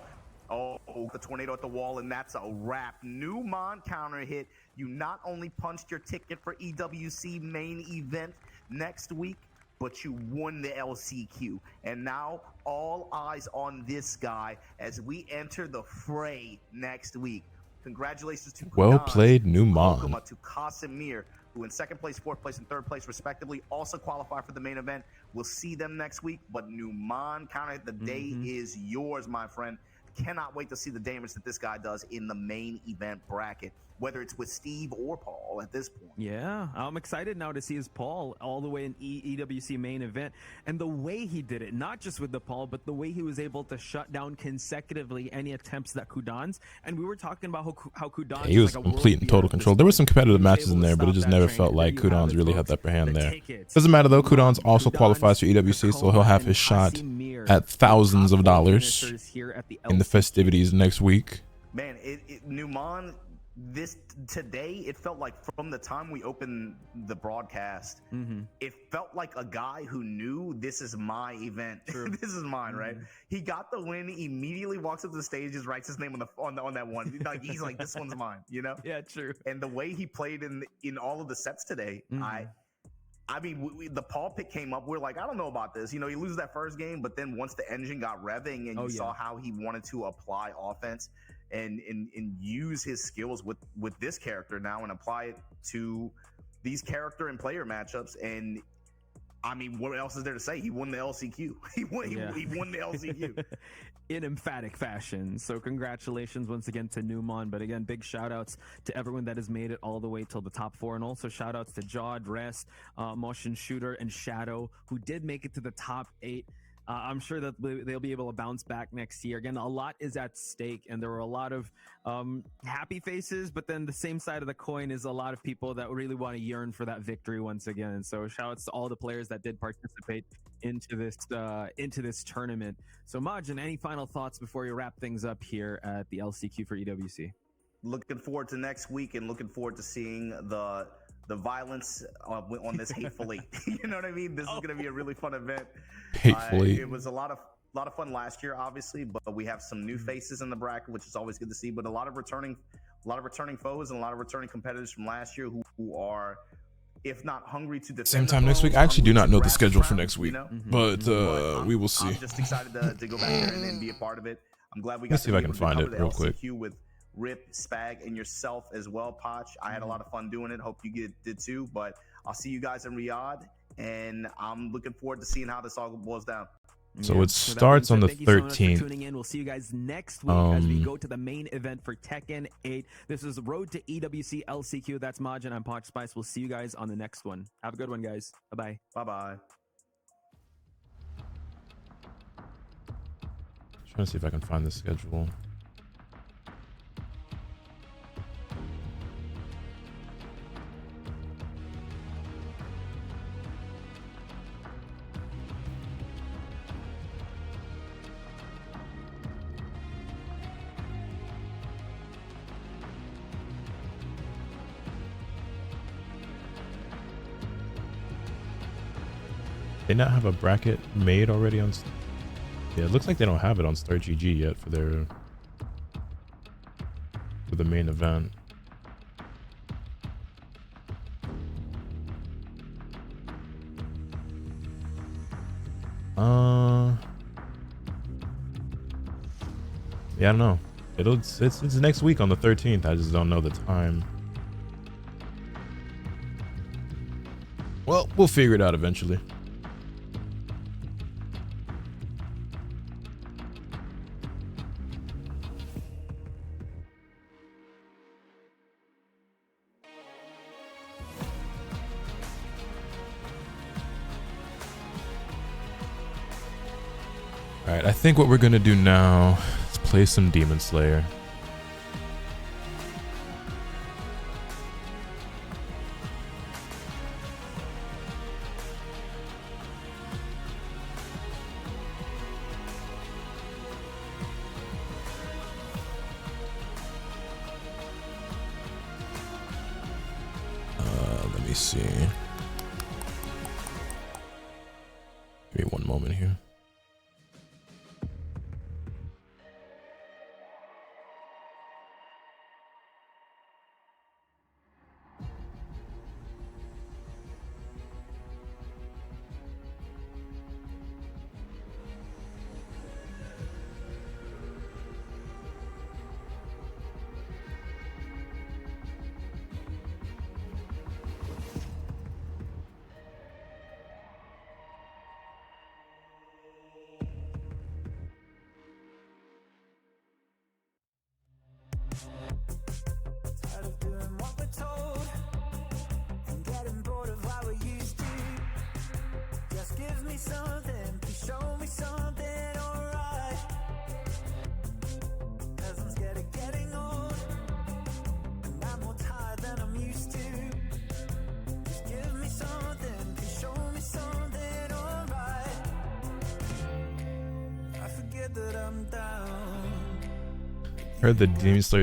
Oh, the tornado at the wall, and that's a wrap. Numan counter hit. You not only punched your ticket for EWC main event next week, but you won the LCQ. And now all eyes on this guy as we enter the fray next week. Congratulations to Well Kudans, played, Numan. Kokuma, to Casimir, who in 2nd place, 4th place, and 3rd place respectively also qualify for the main event. We'll see them next week, but Numan counter hit, the day is yours, my friend. Cannot wait to see the damage that this guy does in the main event bracket, whether it's with Steve or Paul at this point. Yeah, I'm excited now to see his Paul all the way in EWC main event. And the way he did it, not just with the Paul, but the way he was able to shut down consecutively any attempts that Kudans. And we were talking about how Kudans He was complete and total control. There were some competitive matches in there, but it just never felt like Kudans really had the upper hand there. Doesn't matter though, Kudans also qualifies for EWC, so he'll have his shot at thousands of dollars in the festivities next week. Man, Numan, today, it felt like from the time we opened the broadcast, it felt like a guy who knew this is my event. This is mine, right? He got the win, he immediately walks up to the stage, just writes his name on that one. Like, he's like, this one's mine, you know? Yeah, true. And the way he played in all of the sets today, I mean, the Paul pick came up. We're like, I don't know about this. You know, he loses that first game, but then once the engine got revving and you saw how he wanted to apply offense and use his skills with this character now and apply it to these character and player matchups. And I mean, what else is there to say? He won the LCQ. He won the LCQ. In emphatic fashion. So congratulations once again to Numan. But again, big shout outs to everyone that has made it all the way till the top 4. And also shout outs to Jod, Rest, Motion Shooter, and Shadow, who did make it to the top 8. I'm sure that they'll be able to bounce back next year. Again, a lot is at stake, and there were a lot of happy faces, but then the same side of the coin is a lot of people that really want to yearn for that victory once again. And so shout outs to all the players that did participate into this tournament. So Majin, any final thoughts before you wrap things up here at the LCQ for EWC? Looking forward to next week and looking forward to seeing the violence on this Hateful Eight. You know what I mean? This is going to be a really fun event. Hateful Eight. It was a lot of lot of fun last year, obviously, but we have some new faces in the bracket, which is always good to see. But a lot of returning foes and a lot of returning competitors from last year who are, if not hungry to defend. Same time next week. I actually do not know the schedule for next week, but we will see. I'm just excited to go back there and be a part of it. I'm glad we got Let's see if I can find it real quick. with Rip, Spag, and yourself as well, Poch. I had a lot of fun doing it. Hope you did too. But I'll see you guys in Riyadh, and I'm looking forward to seeing how this all boils down. So it starts on the 13th. So much for tuning in. We'll see you guys next week as we go to the main event for Tekken 8. This is Road to EWC LCQ. That's Majin. I'm Poch Spice. We'll see you guys on the next one. Have a good one, guys. Bye-bye. Bye-bye. Trying to see if I can find the schedule. They not have a bracket made already on. Yeah, it looks like they don't have it on Star GG yet for the main event. Yeah, I don't know. It's next week on the 13th. I just don't know the time. Well, we'll figure it out eventually. Alright, I think what we're gonna do now is play some Demon Slayer. Let me see. Give me one moment here. Tired of doing what we're told and getting bored of how we used to. Just give me something, please show me something alright. 'Cause I'm scared of getting old and I'm more tired than I'm used to. Just give me something, please show me something alright. I forget that I'm down. Heard the Demon Slayer